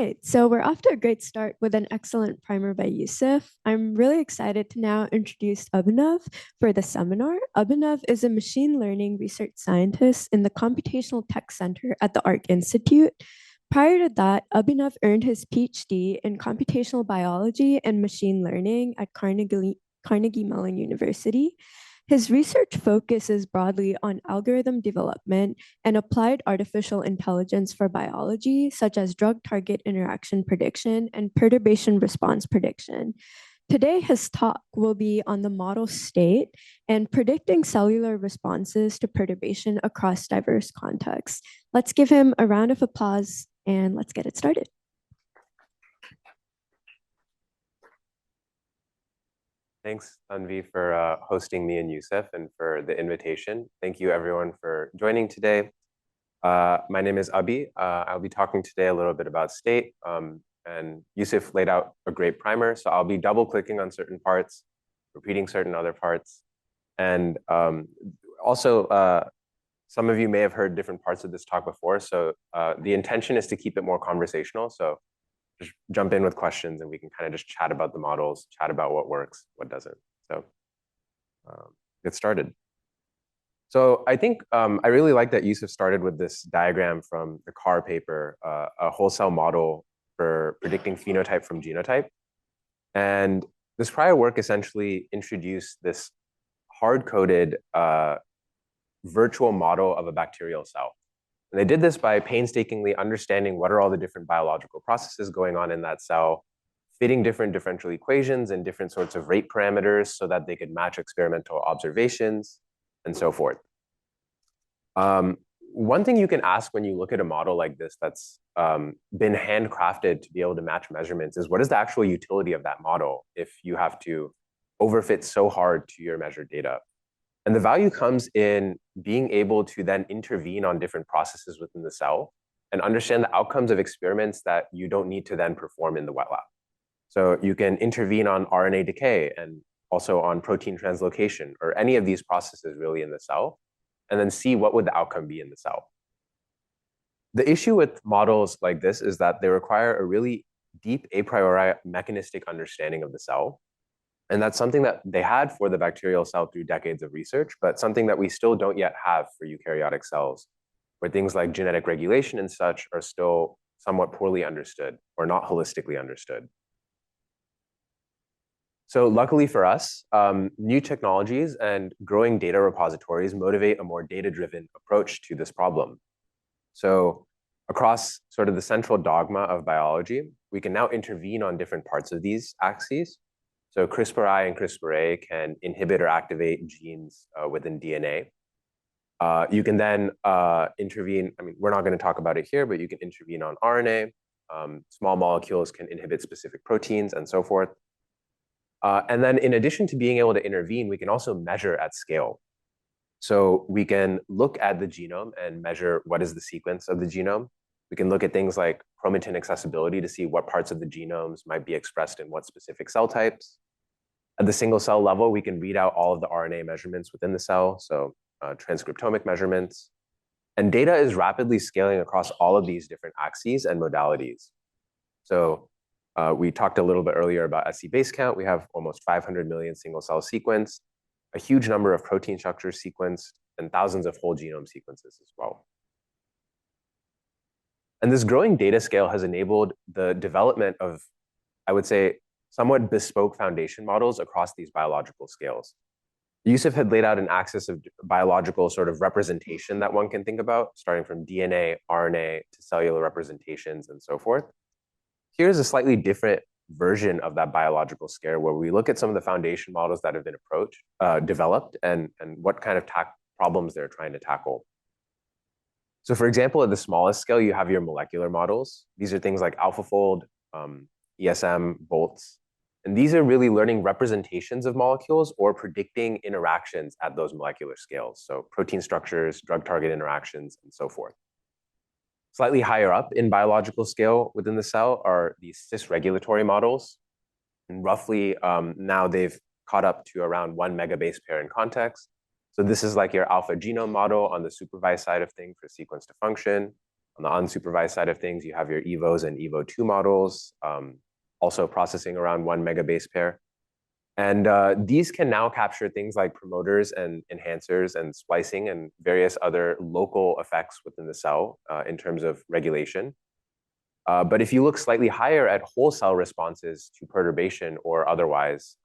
right, so we're off to a great start with an excellent primer by Yusuf. I'm really excited to now introduce Abhinav for the seminar. Abhinav is a machine learning research scientist in the Computational Tech Center at the Arc Institute. Prior to that, Abhinav earned his PhD in computational biology and machine learning at Carnegie Mellon University. His research focuses broadly on algorithm development and applied artificial intelligence for biology, such as drug-target interaction prediction and perturbation response prediction. Today, his talk will be on the model state and predicting cellular responses to perturbation across diverse contexts. Let's give him a round of applause and let's get it started. Thanks, Tanvi, for hosting me and Yusuf and for the invitation. Thank you, everyone, for joining today. My name is Abi. I'll be talking today a little bit about state, and Yusuf laid out a great primer, so I'll be double-clicking on certain parts, repeating certain other parts. And also, some of you may have heard different parts of this talk before, so the intention is to keep it more conversational. So just jump in with questions and we can kind of just chat about the models, chat about what works, what doesn't. So get started. So I think I really like that Yusuf started with this diagram from the Carr paper, a whole cell model for predicting phenotype from genotype. And this prior work essentially introduced this hard-coded virtual model of a bacterial cell. And they did this by painstakingly understanding what are all the different biological processes going on in that cell, fitting different differential equations and different sorts of rate parameters so that they could match experimental observations and so forth. One thing you can ask when you look at a model like this that's been handcrafted to be able to match measurements is what is the actual utility of that model if you have to overfit so hard to your measured data? And the value comes in being able to then intervene on different processes within the cell and understand the outcomes of experiments that you don't need to then perform in the wet lab. So you can intervene on RNA decay and also on protein translocation or any of these processes really in the cell, and then see what would the outcome be in the cell. The issue with models like this is that they require a really deep a priori mechanistic understanding of the cell. And that's something that they had for the bacterial cell through decades of research, but something that we still don't yet have for eukaryotic cells, where things like genetic regulation and such are still somewhat poorly understood or not holistically understood. So luckily for us, new technologies and growing data repositories motivate a more data-driven approach to this problem. So across sort of the central dogma of biology, we can now intervene on different parts of these axes. So CRISPR-I and CRISPR-A can inhibit or activate genes within DNA. You can then intervene, I mean, we're not going to talk about it here, but you can intervene on RNA. Small molecules can inhibit specific proteins and so forth. And then in addition to being able to intervene, we can also measure at scale. So we can look at the genome and measure what is the sequence of the genome. We can look at things like chromatin accessibility to see what parts of the genomes might be expressed in what specific cell types. At the single cell level, we can read out all of the RNA measurements within the cell, so transcriptomic measurements. And data is rapidly scaling across all of these different axes and modalities. So we talked a little bit earlier about SC base count. We have almost 500 million single cell sequenced, a huge number of protein structures sequenced, and thousands of whole genome sequences as well. And this growing data scale has enabled the development of, I would say, somewhat bespoke foundation models across these biological scales. Yusuf had laid out an axis of biological sort of representation that one can think about, starting from DNA, RNA, to cellular representations, and so forth. Here's a slightly different version of that biological scale where we look at some of the foundation models that have been developed and what kind of problems they're trying to tackle. So for example, at the smallest scale, you have your molecular models. These are things like AlphaFold, ESM, bolts. And these are really learning representations of molecules or predicting interactions at those molecular scales. So protein structures, drug-target interactions, and so forth. Slightly higher up in biological scale within the cell are these cis-regulatory models. And roughly now they've caught up to around 1 megabase pair in context. So this is like your alpha genome model on the supervised side of things for sequence to function. On the unsupervised side of things, you have your EVOs and EVO2 models, also processing around 1 megabase pair. And these can now capture things like promoters and enhancers and splicing and various other local effects within the cell in terms of regulation. But if you look slightly higher at whole cell responses to perturbation or otherwise,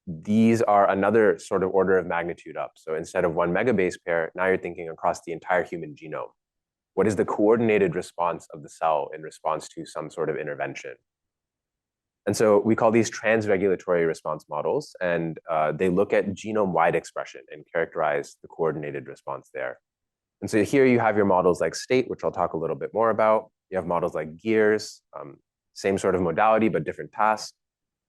these are another sort of order of magnitude up. So instead of 1 megabase pair, now you're thinking across the entire human genome. What is the coordinated response of the cell in response to some sort of intervention? And so we call these transregulatory response models, and they look at genome-wide expression and characterize the coordinated response there. And so here you have your models like STATE, which I'll talk a little bit more about. You have models like GEARS, same sort of modality, but different tasks.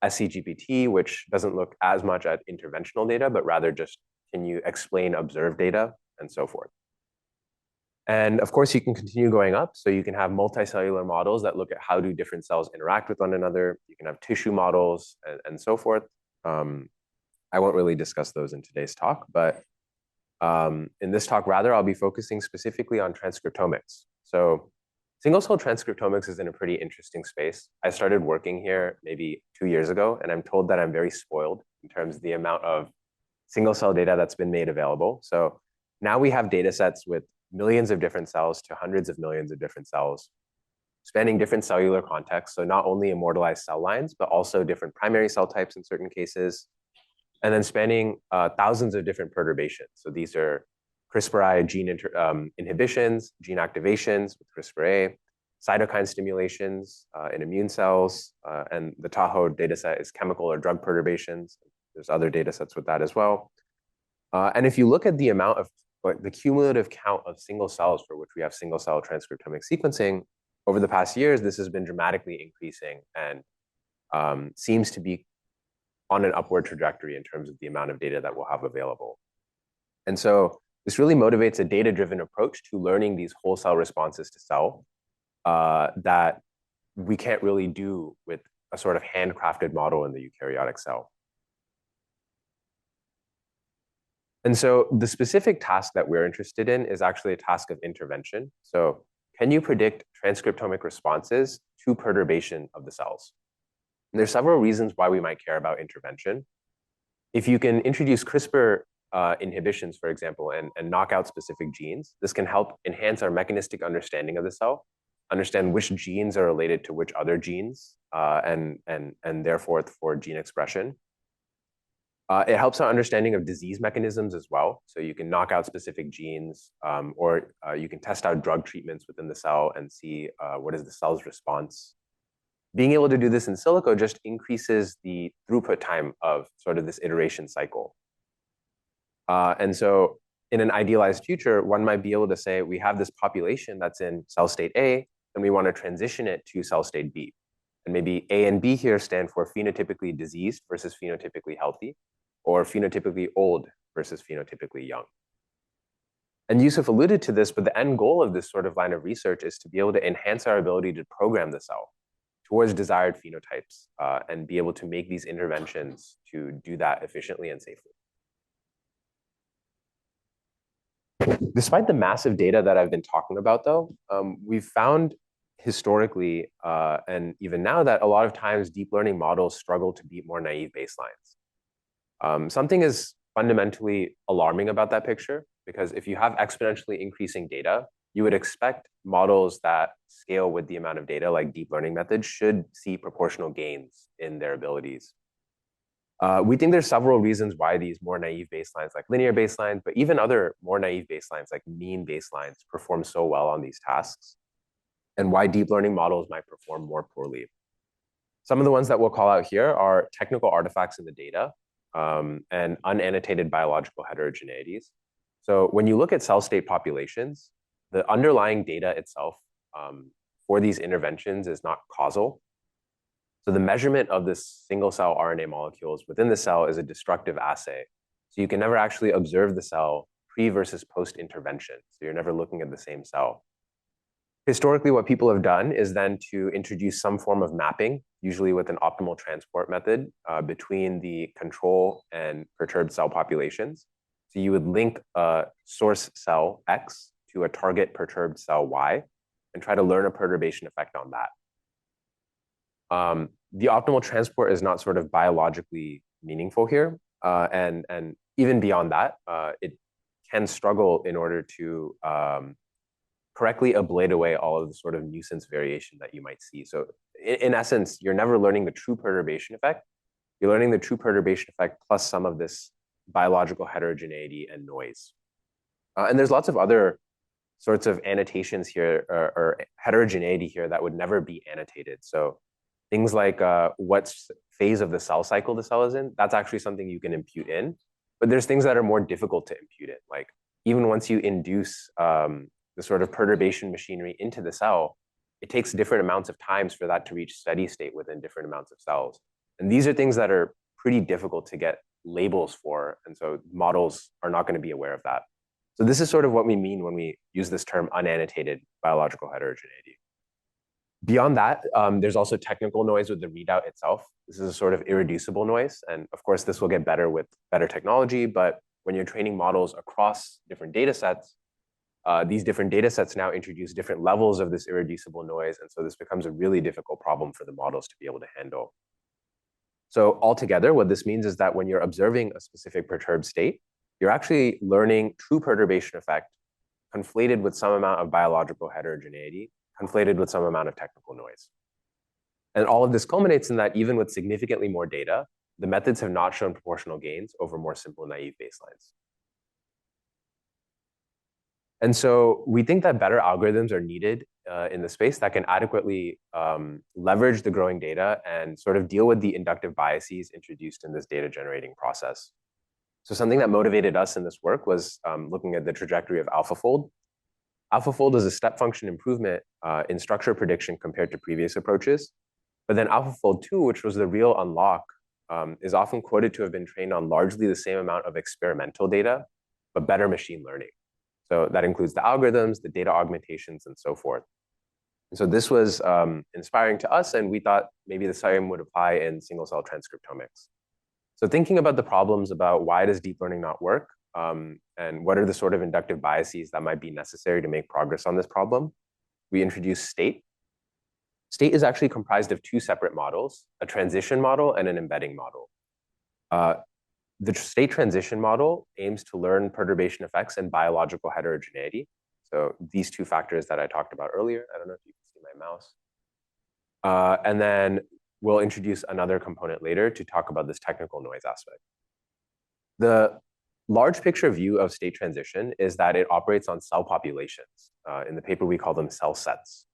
SCGPT, which doesn't look as much at interventional data, but rather just can you explain observed data and so forth. And of course, you can continue going up. So you can have multicellular models that look at how do different cells interact with one another. You can have tissue models and so forth. I won't really discuss those in today's talk, but in this talk, rather, I'll be focusing specifically on transcriptomics. So single-cell transcriptomics is in a pretty interesting space. I started working here maybe 2 years ago, and I'm told that I'm very spoiled in terms of the amount of single-cell data that's been made available. So now we have data sets with millions of different cells to hundreds of millions of different cells, spanning different cellular contexts. So not only immortalized cell lines, but also different primary cell types in certain cases, and then spanning thousands of different perturbations. So these are CRISPR-I gene inhibitions, gene activations with CRISPR-A, cytokine stimulations in immune cells, and the Tahoe dataset is chemical or drug perturbations. There's other datasets with that as well. And if you look at the amount of the cumulative count of single cells for which we have single cell transcriptomic sequencing, over the past years, this has been dramatically increasing and seems to be on an upward trajectory in terms of the amount of data that we'll have available. And so this really motivates a data-driven approach to learning these whole cell responses to cell that we can't really do with a sort of handcrafted model in the eukaryotic cell. And so the specific task that we're interested in is actually a task of intervention. So can you predict transcriptomic responses to perturbation of the cells? And there's several reasons why we might care about intervention. If you can introduce CRISPR inhibitions, for example, and knock out specific genes, this can help enhance our mechanistic understanding of the cell, understand which genes are related to which other genes, and therefore for gene expression. It helps our understanding of disease mechanisms as well. So you can knock out specific genes, or you can test out drug treatments within the cell and see what is the cell's response. Being able to do this in silico just increases the throughput time of sort of this iteration cycle. And so in an idealized future, one might be able to say, we have this population that's in cell state A, and we want to transition it to cell state B. And maybe A and B here stand for phenotypically diseased versus phenotypically healthy, or phenotypically old versus phenotypically young. And Yusuf alluded to this, but the end goal of this sort of line of research is to be able to enhance our ability to program the cell towards desired phenotypes and be able to make these interventions to do that efficiently and safely. Despite the massive data that I've been talking about, though, we've found historically and even now that a lot of times deep learning models struggle to beat more naive baselines. Something is fundamentally alarming about that picture, because if you have exponentially increasing data, you would expect models that scale with the amount of data, like deep learning methods, should see proportional gains in their abilities. We think there's several reasons why these more naive baselines, like linear baselines, but even other more naive baselines, like mean baselines, perform so well on these tasks, and why deep learning models might perform more poorly. Some of the ones that we'll call out here are technical artifacts in the data and unannotated biological heterogeneities. So when you look at cell state populations, the underlying data itself for these interventions is not causal. So the measurement of this single cell RNA molecules within the cell is a destructive assay. So you can never actually observe the cell pre versus post intervention. So you're never looking at the same cell. Historically, what people have done is then to introduce some form of mapping, usually with an optimal transport method between the control and perturbed cell populations. So you would link a source cell X to a target perturbed cell Y, and try to learn a perturbation effect on that. The optimal transport is not sort of biologically meaningful here. And even beyond that, it can struggle in order to correctly ablate away all of the sort of nuisance variation that you might see. So in essence, you're never learning the true perturbation effect. You're learning the true perturbation effect plus some of this biological heterogeneity and noise. And there's lots of other sorts of annotations here or heterogeneity here that would never be annotated. So things like what phase of the cell cycle the cell is in, that's actually something you can impute in. But there's things that are more difficult to impute in. Like even once you induce the sort of perturbation machinery into the cell, it takes different amounts of times for that to reach steady state within different amounts of cells. And these are things that are pretty difficult to get labels for. And so models are not going to be aware of that. So this is sort of what we mean when we use this term unannotated biological heterogeneity. Beyond that, there's also technical noise with the readout itself. This is a sort of irreducible noise. And of course, this will get better with better technology. But when you're training models across different data sets, these different data sets now introduce different levels of this irreducible noise. And so this becomes a really difficult problem for the models to be able to handle. So altogether, what this means is that when you're observing a specific perturbed state, you're actually learning true perturbation effect conflated with some amount of biological heterogeneity, conflated with some amount of technical noise. And all of this culminates in that even with significantly more data, the methods have not shown proportional gains over more simple naive baselines. And so we think that better algorithms are needed in the space that can adequately leverage the growing data and sort of deal with the inductive biases introduced in this data generating process. So something that motivated us in this work was looking at the trajectory of AlphaFold. AlphaFold is a step function improvement in structure prediction compared to previous approaches. But then AlphaFold 2, which was the real unlock, is often quoted to have been trained on largely the same amount of experimental data, but better machine learning. So that includes the algorithms, the data augmentations, and so forth. And so this was inspiring to us, and we thought maybe the same would apply in single-cell transcriptomics. So thinking about the problems about why does deep learning not work, and what are the sort of inductive biases that might be necessary to make progress on this problem, we introduced state. State is actually comprised of two separate models, a transition model and an embedding model. The state transition model aims to learn perturbation effects and biological heterogeneity. So these two factors that I talked about earlier, I don't know if you can see my mouse. And then we'll introduce another component later to talk about this technical noise aspect. The large picture view of state transition is that it operates on cell populations. In the paper, we call them cell sets.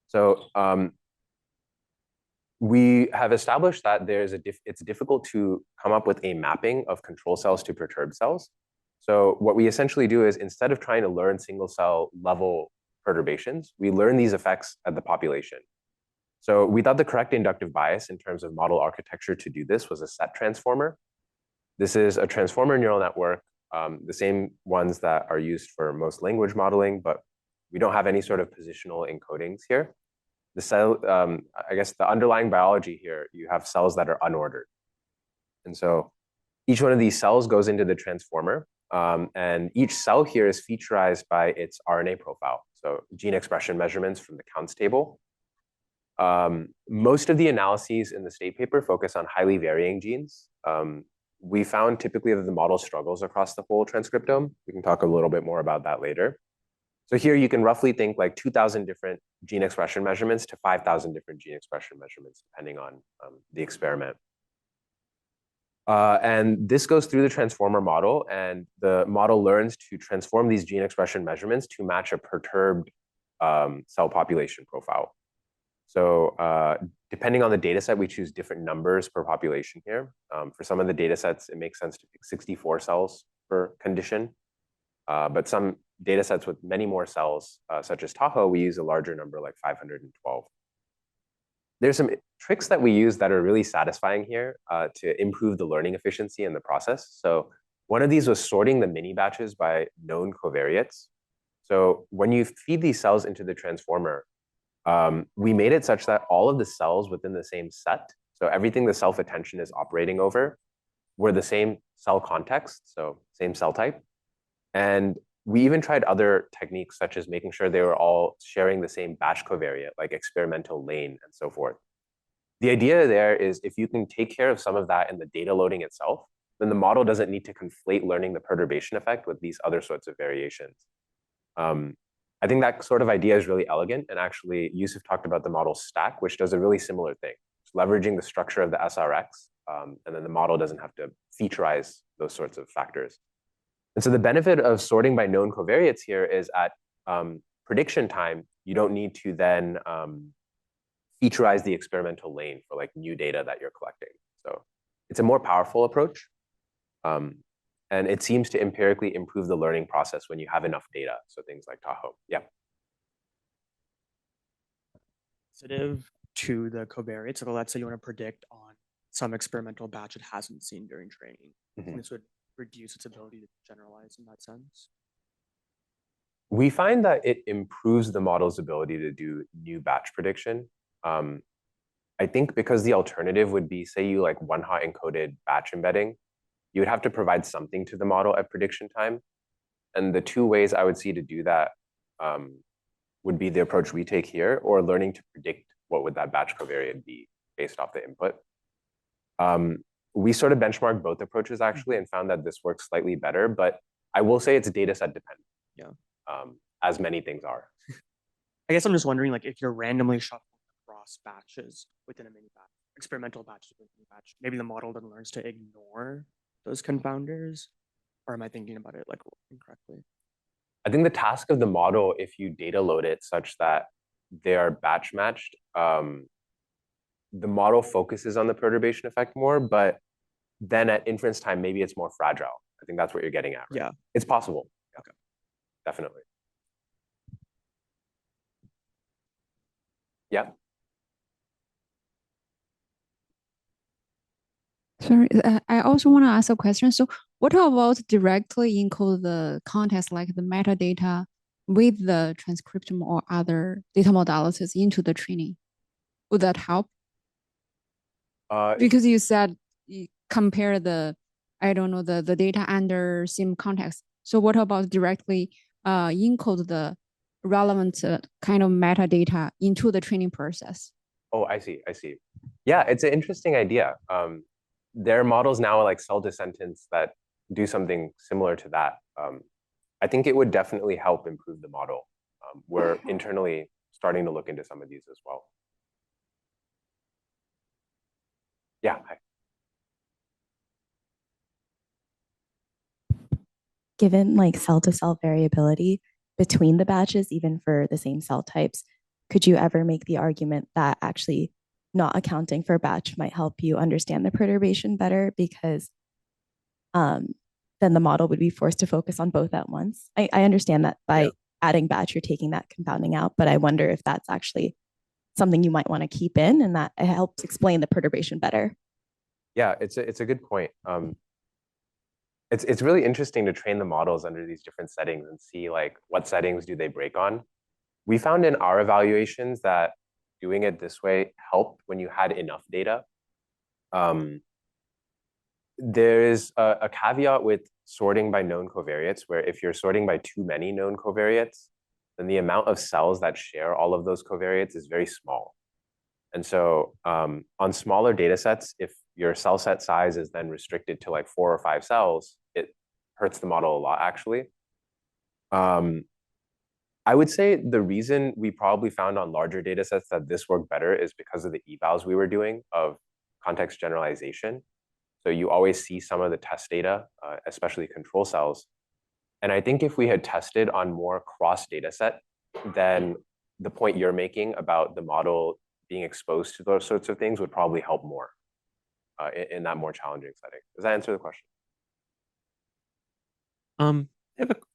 So we have established that it's difficult to come up with a mapping of control cells to perturbed cells. So what we essentially do is instead of trying to learn single cell level perturbations, we learn these effects at the population. So we thought the correct inductive bias in terms of model architecture to do this was a set transformer. This is a transformer neural network, the same ones that are used for most language modeling, but we don't have any sort of positional encodings here. The cell, I guess the underlying biology here, you have cells that are unordered. And so each one of these cells goes into the transformer, and each cell here is featurized by its RNA profile. So gene expression measurements from the counts table. Most of the analyses in the state paper focus on highly varying genes. We found typically that the model struggles across the whole transcriptome. We can talk a little bit more about that later. So here you can roughly think like 2,000 different gene expression measurements to 5,000 different gene expression measurements, depending on the experiment. And this goes through the transformer model, and the model learns to transform these gene expression measurements to match a perturbed cell population profile. So depending on the data set, we choose different numbers per population here. For some of the data sets, it makes sense to pick 64 cells per condition. But some data sets with many more cells, such as Tahoe, we use a larger number like 512. There's some tricks that we use that are really satisfying here to improve the learning efficiency in the process. So one of these was sorting the mini batches by known covariates. So when you feed these cells into the transformer, we made it such that all of the cells within the same set, so everything the self-attention is operating over, were the same cell context, so same cell type. And we even tried other techniques, such as making sure they were all sharing the same batch covariate, like experimental lane and so forth. The idea there is if you can take care of some of that in the data loading itself, then the model doesn't need to conflate learning the perturbation effect with these other sorts of variations. I think that sort of idea is really elegant. And actually, Yusuf talked about the model stack, which does a really similar thing. It's leveraging the structure of the SRX, and then the model doesn't have to featureize those sorts of factors. And so the benefit of sorting by known covariates here is at prediction time, you don't need to then featureize the experimental lane for like new data that you're collecting. So it's a more powerful approach. And it seems to empirically improve the learning process when you have enough data. So things like Tahoe. Yeah. Sensitive to the covariates. So let's say you want to predict on some experimental batch it hasn't seen during training. And this would reduce its ability to generalize in that sense. We find that it improves the model's ability to do new batch prediction. I think because the alternative would be, say you like one-hot encoded batch embedding, you would have to provide something to the model at prediction time. And the two ways I would see to do that would be the approach we take here, or learning to predict what would that batch covariate be based off the input. We sort of benchmarked both approaches actually and found that this works slightly better, but I will say it's data set dependent. Yeah. As many things are. I guess I'm just wondering, like, if you're randomly shuffling across batches within a mini batch, experimental batches within a mini batch, maybe the model then learns to ignore those confounders, or am I thinking about it like incorrectly? I think the task of the model, if you data load it such that they are batch matched, the model focuses on the perturbation effect more, but then at inference time, maybe it's more fragile. I think that's what you're getting at, right? Yeah. It's possible. Yeah. Okay. Definitely. Yeah. Sorry, I also want to ask a question. So what about directly encode the context, like the metadata with the transcriptome or other data modalities into the training? Would that help? Because you said you compare the, I don't know, the data under same context. So what about directly encode the relevant kind of metadata into the training process? Oh, I see. Yeah, it's an interesting idea. There are models now like cell descendants that do something similar to that. I think it would definitely help improve the model. We're internally starting to look into some of these as well. Yeah. Hi. Given like cell-to-cell variability between the batches, even for the same cell types, could you ever make the argument that actually not accounting for batch might help you understand the perturbation better, because then the model would be forced to focus on both at once? I understand that by adding batch, you're taking that confounding out, but I wonder if that's actually something you might want to keep in and that it helps explain the perturbation better. Yeah, it's a good point. It's really interesting to train the models under these different settings and see like what settings do they break on. We found in our evaluations that doing it this way helped when you had enough data. There is a caveat with sorting by known covariates, where if you're sorting by too many known covariates, then the amount of cells that share all of those covariates is very small. And so on smaller data sets, if your cell set size is then restricted to like 4 or 5 cells, it hurts the model a lot, actually. I would say the reason we probably found on larger data sets that this worked better is because of the evals we were doing of context generalization. So you always see some of the test data, especially control cells. And I think if we had tested on more cross data set, then the point you're making about the model being exposed to those sorts of things would probably help more in that more challenging setting. Does that answer the question?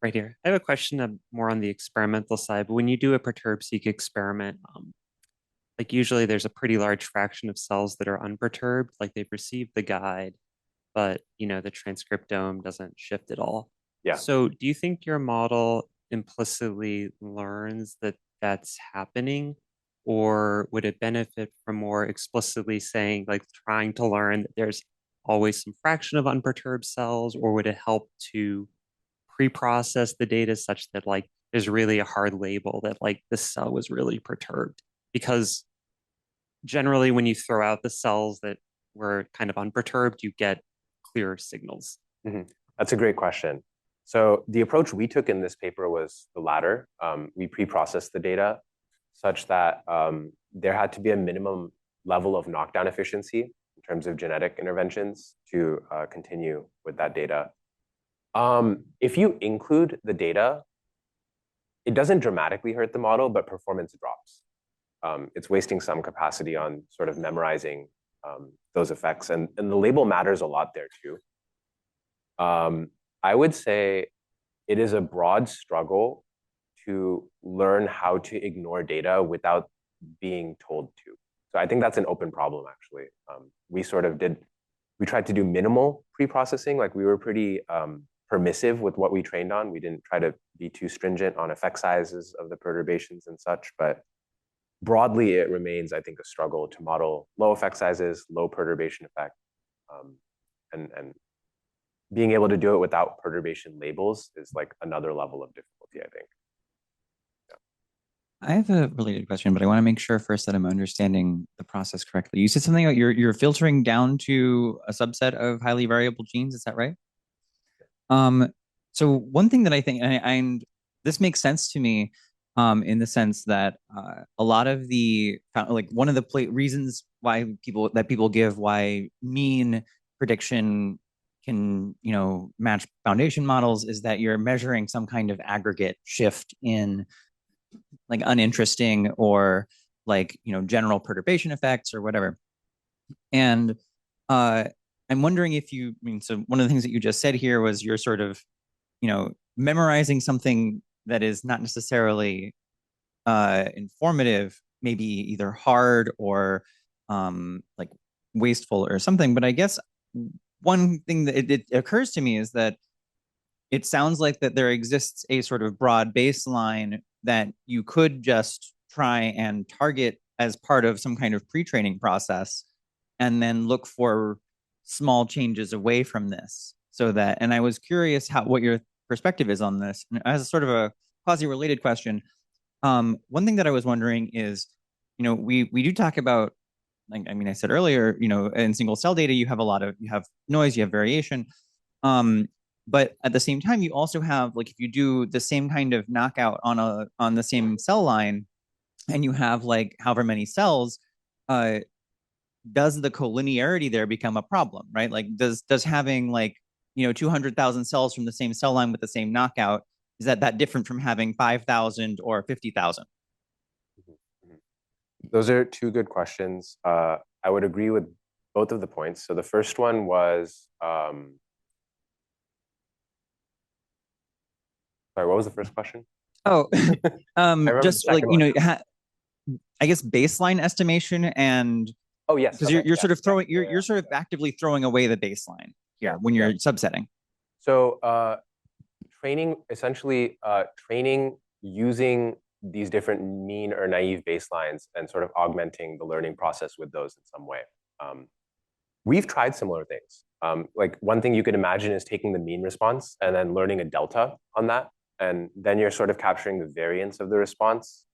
Right here. I have a question more on the experimental side. But when you do a perturb-seq experiment, like usually there's a pretty large fraction of cells that are unperturbed, like they've received the guide, but the transcriptome doesn't shift at all. Yeah. So do you think your model implicitly learns that that's happening, or would it benefit from more explicitly saying, like trying to learn that there's always some fraction of unperturbed cells, or would it help to pre-process the data such that like there's really a hard label that like this cell was really perturbed? Because generally when you throw out the cells that were kind of unperturbed, you get clear signals. That's a great question. So the approach we took in this paper was the latter. We pre-processed the data such that there had to be a minimum level of knockdown efficiency in terms of genetic interventions to continue with that data. If you include the data, it doesn't dramatically hurt the model, but performance drops. It's wasting some capacity on sort of memorizing those effects. And the label matters a lot there too. I would say it is a broad struggle to learn how to ignore data without being told to. So I think that's an open problem, actually. We tried to do minimal pre-processing. Like we were pretty permissive with what we trained on. We didn't try to be too stringent on effect sizes of the perturbations and such, but broadly it remains, I think, a struggle to model low effect sizes, low perturbation effect, and being able to do it without perturbation labels is like another level of difficulty, I think. I have a related question, but I want to make sure first that I'm understanding the process correctly. You said something about you're filtering down to a subset of highly variable genes. Is that right? So one thing that I think, and this makes sense to me, in the sense that a lot of the like one of the reasons why people give why mean prediction can match foundation models is that you're measuring some kind of aggregate shift in like uninteresting or like general perturbation effects or whatever. And I'm wondering if so one of the things that you just said here was you're sort of memorizing something that is not necessarily informative, maybe either hard or like wasteful or something. But I guess one thing that it occurs to me is that it sounds like that there exists a sort of broad baseline that you could just try and target as part of some kind of pre-training process and then look for small changes away from this. And I was curious what your perspective is on this. And as a sort of a quasi-related question, one thing that I was wondering is, we do talk about, like, I mean, I said earlier, in single cell data, you have noise, you have variation. But at the same time, you also have, like, if you do the same kind of knockout on the same cell line, and you have like however many cells, does the collinearity there become a problem, right? Like, does having like 200,000 cells from the same cell line with the same knockout, is that different from having 5,000 or 50,000? Those are two good questions. I would agree with both of the points. So the first one was, sorry, what was the first question? Oh, just like, I guess baseline estimation and. Oh, yes. Because you're sort of throwing, you're sort of actively throwing away the baseline here when you're subsetting. So training using these different mean or naive baselines and sort of augmenting the learning process with those in some way. We've tried similar things. Like one thing you could imagine is taking the mean response and then learning a delta on that. And then you're sort of capturing the variance of the response.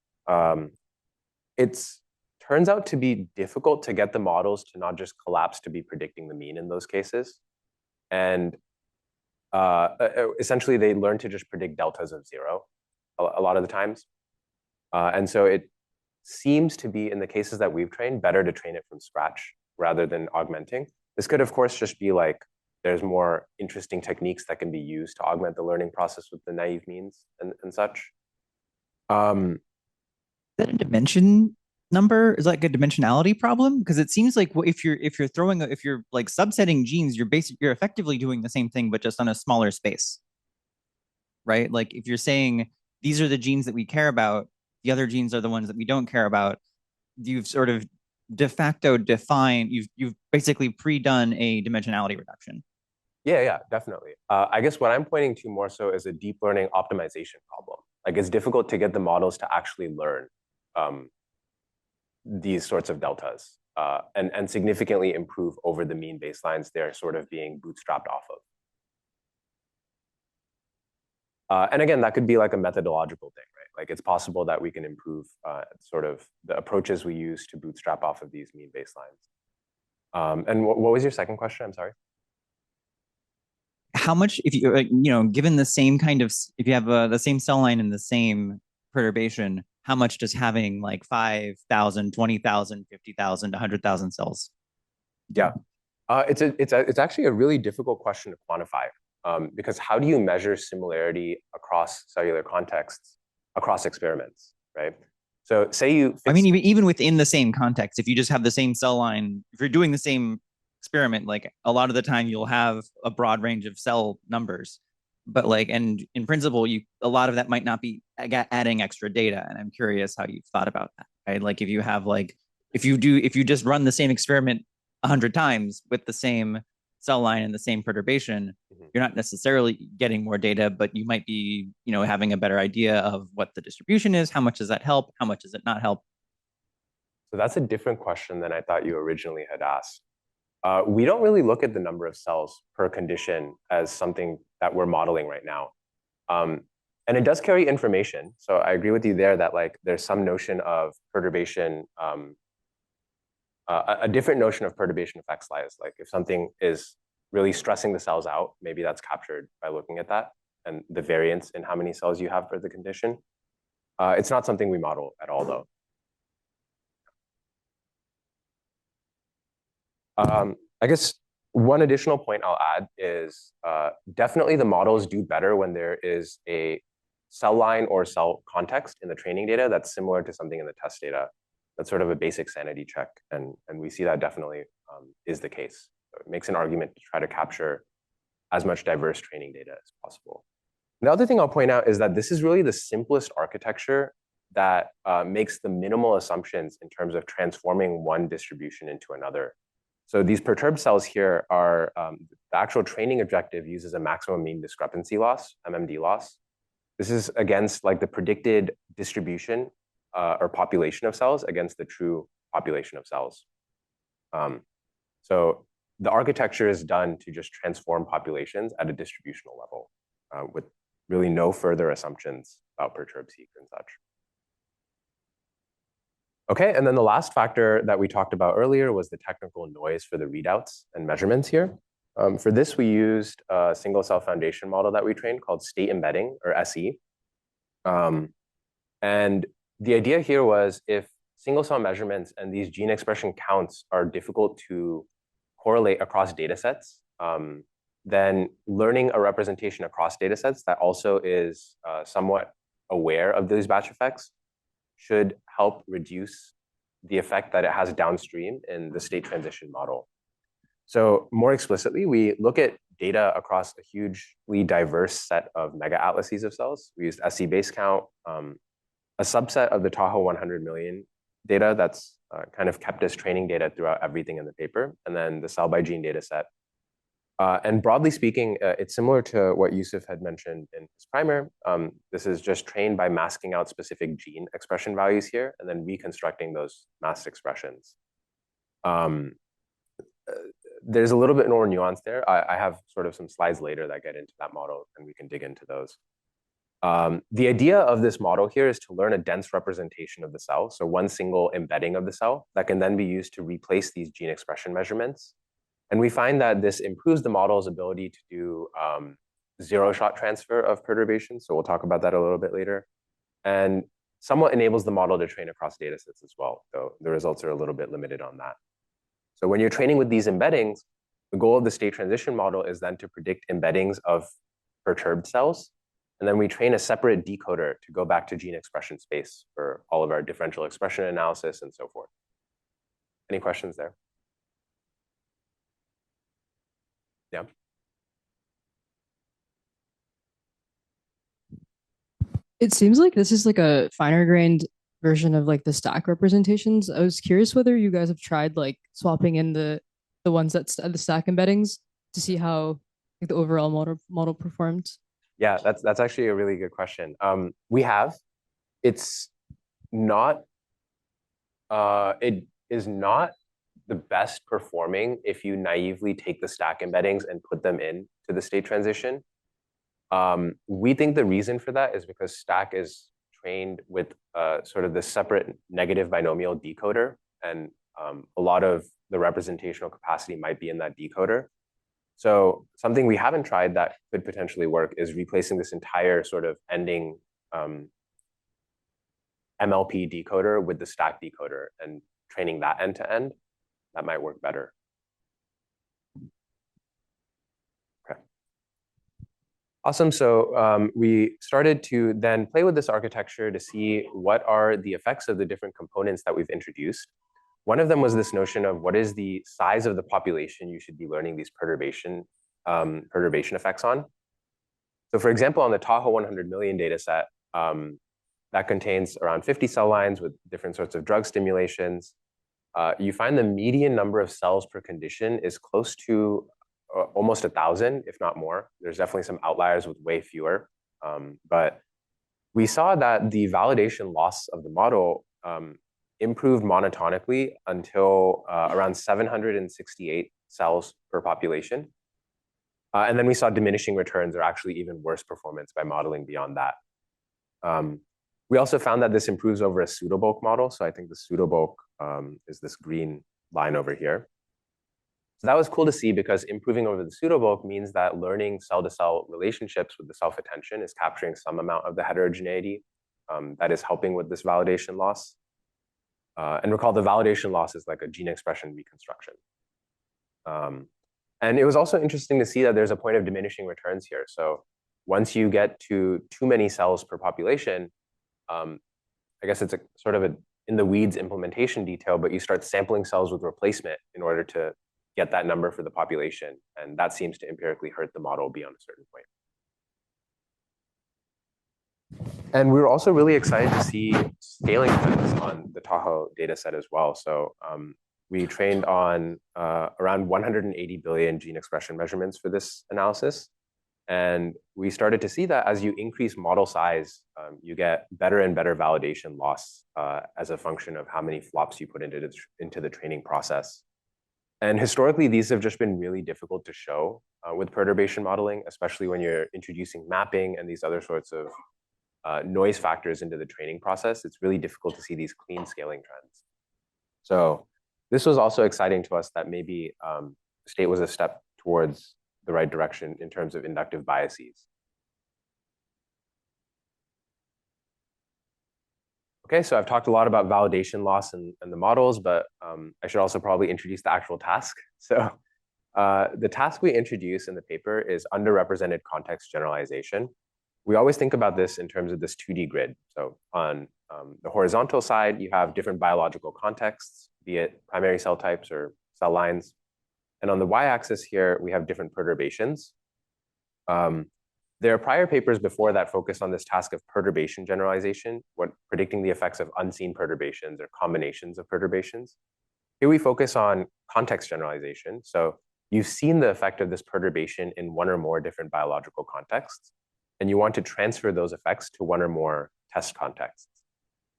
It's turns out to be difficult to get the models to not just collapse to be predicting the mean in those cases. And essentially, they learn to just predict deltas of 0 a lot of the times. And so it seems to be, in the cases that we've trained, better to train it from scratch rather than augmenting. This could, of course, just be like there's more interesting techniques that can be used to augment the learning process with the naive means and such. Is that a dimension number? Is that like a dimensionality problem? Because it seems like if you're like subsetting genes, you're effectively doing the same thing, but just on a smaller space, right? Like if you're saying these are the genes that we care about, the other genes are the ones that we don't care about, you've sort of de facto defined, you've basically pre-done a dimensionality reduction. Yeah, definitely. I guess what I'm pointing to more so is a deep learning optimization problem. Like it's difficult to get the models to actually learn these sorts of deltas and significantly improve over the mean baselines they're sort of being bootstrapped off of. And again, that could be like a methodological thing, right? Like it's possible that we can improve sort of the approaches we use to bootstrap off of these mean baselines. And what was your second question? I'm sorry. How much, if you, you know, given the same kind of, if you have the same cell line and the same perturbation, how much does having like 5,000, 20,000, 50,000, 100,000 cells? Yeah, it's actually a really difficult question to quantify because how do you measure similarity across cellular contexts, across experiments, right? So say you, I mean, even within the same context, if you just have the same cell line, if you're doing the same experiment, like a lot of the time you'll have a broad range of cell numbers, but like, and in principle, a lot of that might not be adding extra data. And I'm curious how you've thought about that, right? Like if you have like, if you just run the same experiment 100 times with the same cell line and the same perturbation, you're not necessarily getting more data, but you might be, you know, having a better idea of what the distribution is. How much does that help? How much does it not help? So that's a different question than I thought you originally had asked. We don't really look at the number of cells per condition as something that we're modeling right now. And it does carry information. So I agree with you there that like there's some notion of perturbation, a different notion of perturbation effects lies. Like if something is really stressing the cells out, maybe that's captured by looking at that and the variance in how many cells you have for the condition. It's not something we model at all though. I guess one additional point I'll add is definitely the models do better when there is a cell line or cell context in the training data that's similar to something in the test data. That's sort of a basic sanity check. And we see that definitely is the case. So it makes an argument to try to capture as much diverse training data as possible. The other thing I'll point out is that this is really the simplest architecture that makes the minimal assumptions in terms of transforming one distribution into another. So these perturbed cells here are, the actual training objective uses a maximum mean discrepancy loss, MMD loss. This is against like the predicted distribution or population of cells against the true population of cells. So the architecture is done to just transform populations at a distributional level with really no further assumptions about perturbed seq and such. Okay, and then the last factor that we talked about earlier was the technical noise for the readouts and measurements here. For this, we used a single cell foundation model that we trained called state embedding, or SE. And the idea here was if single cell measurements and these gene expression counts are difficult to correlate across data sets, then learning a representation across data sets that also is somewhat aware of these batch effects should help reduce the effect that it has downstream in the state transition model. So more explicitly, we look at data across a hugely diverse set of mega atlases of cells. We used SC base count, a subset of the Tahoe 100 million data that's kind of kept as training data throughout everything in the paper, and then the cell by gene data set. And broadly speaking, it's similar to what Yusuf had mentioned in his primer. This is just trained by masking out specific gene expression values here and then reconstructing those masked expressions. There's a little bit more nuance there. I have sort of some slides later that get into that model, and we can dig into those. The idea of this model here is to learn a dense representation of the cell, so one single embedding of the cell that can then be used to replace these gene expression measurements. And we find that this improves the model's ability to do zero-shot transfer of perturbations. So we'll talk about that a little bit later. And somewhat enables the model to train across data sets as well, though the results are a little bit limited on that. So when you're training with these embeddings, the goal of the state transition model is then to predict embeddings of perturbed cells. And then we train a separate decoder to go back to gene expression space for all of our differential expression analysis and so forth. Any questions there? Yeah. It seems like this is like a finer grained version of like the stack representations. I was curious whether you guys have tried like swapping in the ones that's the stack embeddings to see how like the overall model performed. Yeah, that's actually a really good question. We have. It's not. It is not the best performing if you naively take the stack embeddings and put them in to the state transition. We think the reason for that is because Stack is trained with sort of this separate negative binomial decoder, and a lot of the representational capacity might be in that decoder. So something we haven't tried that could potentially work is replacing this entire sort of ending MLP decoder with the Stack decoder and training that end to end. That might work better. Okay. Awesome. So we started to then play with this architecture to see what are the effects of the different components that we've introduced. One of them was this notion of what is the size of the population you should be learning these perturbation effects on. So for example, on the Tahoe 100 million data set, that contains around 50 cell lines with different sorts of drug stimulations. You find the median number of cells per condition is close to almost 1,000, if not more. There's definitely some outliers with way fewer. But we saw that the validation loss of the model improved monotonically until around 768 cells per population. And then we saw diminishing returns or actually even worse performance by modeling beyond that. We also found that this improves over a pseudobulk model. So I think the pseudobulk is this green line over here. So that was cool to see because improving over the pseudobulk means that learning cell-to-cell relationships with the self-attention is capturing some amount of the heterogeneity that is helping with this validation loss. And recall the validation loss is like a gene expression reconstruction. And it was also interesting to see that there's a point of diminishing returns here. So once you get to too many cells per population, I guess it's a sort of a in the weeds implementation detail, but you start sampling cells with replacement in order to get that number for the population. And that seems to empirically hurt the model beyond a certain point. And we were also really excited to see scaling trends on the Tahoe data set as well. So we trained on around 180 billion gene expression measurements for this analysis. And we started to see that as you increase model size, you get better and better validation loss as a function of how many flops you put into the training process. And historically, these have just been really difficult to show with perturbation modeling, especially when you're introducing mapping and these other sorts of noise factors into the training process. It's really difficult to see these clean scaling trends. So this was also exciting to us that maybe state was a step towards the right direction in terms of inductive biases. Okay, so I've talked a lot about validation loss and the models, but I should also probably introduce the actual task. So the task we introduce in the paper is underrepresented context generalization. We always think about this in terms of this 2D grid. So on the horizontal side, you have different biological contexts, be it primary cell types or cell lines. And on the y-axis here, we have different perturbations. There are prior papers before that focus on this task of perturbation generalization, predicting the effects of unseen perturbations or combinations of perturbations. Here we focus on context generalization. So you've seen the effect of this perturbation in one or more different biological contexts, and you want to transfer those effects to one or more test contexts.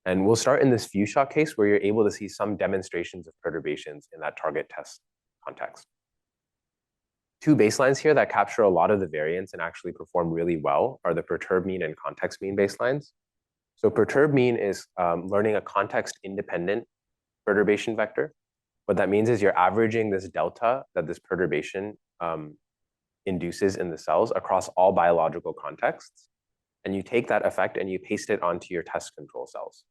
And we'll start in this few shot case where you're able to see some demonstrations of perturbations in that target test context. Two baselines here that capture a lot of the variance and actually perform really well are the perturb mean and context mean baselines. So perturb mean is learning a context-independent perturbation vector. What that means is you're averaging this delta that this perturbation induces in the cells across all biological contexts. And you take that effect and you paste it onto your test control cells.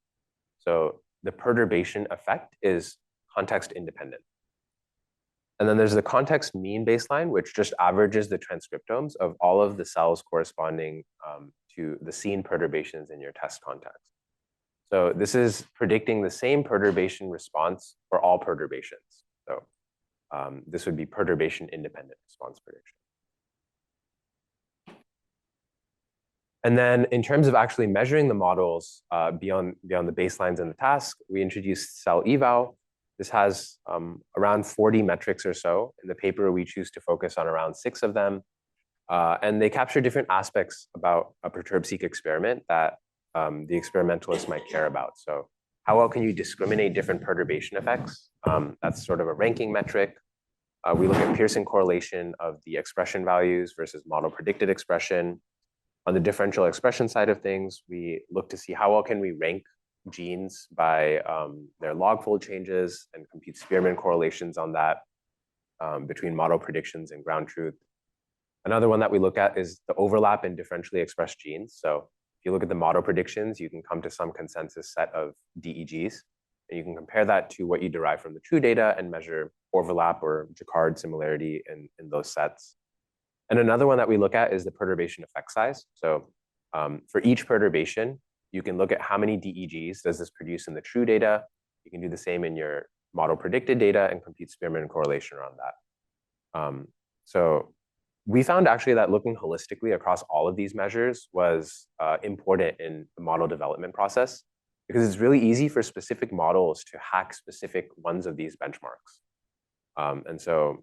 So the perturbation effect is context-independent. And then there's the context mean baseline, which just averages the transcriptomes of all of the cells corresponding to the seen perturbations in your test context. So this is predicting the same perturbation response for all perturbations. So this would be perturbation independent response prediction. And then in terms of actually measuring the models beyond the baselines and the task, we introduced cell eval. This has around 40 metrics or so. In the paper, we choose to focus on around 6 of them. And they capture different aspects about a perturb-seq experiment that the experimentalist might care about. So how well can you discriminate different perturbation effects? That's sort of a ranking metric. We look at Pearson correlation of the expression values versus model predicted expression. On the differential expression side of things, we look to see how well can we rank genes by their log fold changes and compute Spearman correlations on that between model predictions and ground truth. Another one that we look at is the overlap in differentially expressed genes. So if you look at the model predictions, you can come to some consensus set of DEGs, and you can compare that to what you derive from the true data and measure overlap or Jacquard similarity in those sets. And another one that we look at is the perturbation effect size. So for each perturbation, you can look at how many DEGs does this produce in the true data. You can do the same in your model predicted data and compute Spearman correlation around that. So we found actually that looking holistically across all of these measures was important in the model development process, because it's really easy for specific models to hack specific ones of these benchmarks. And so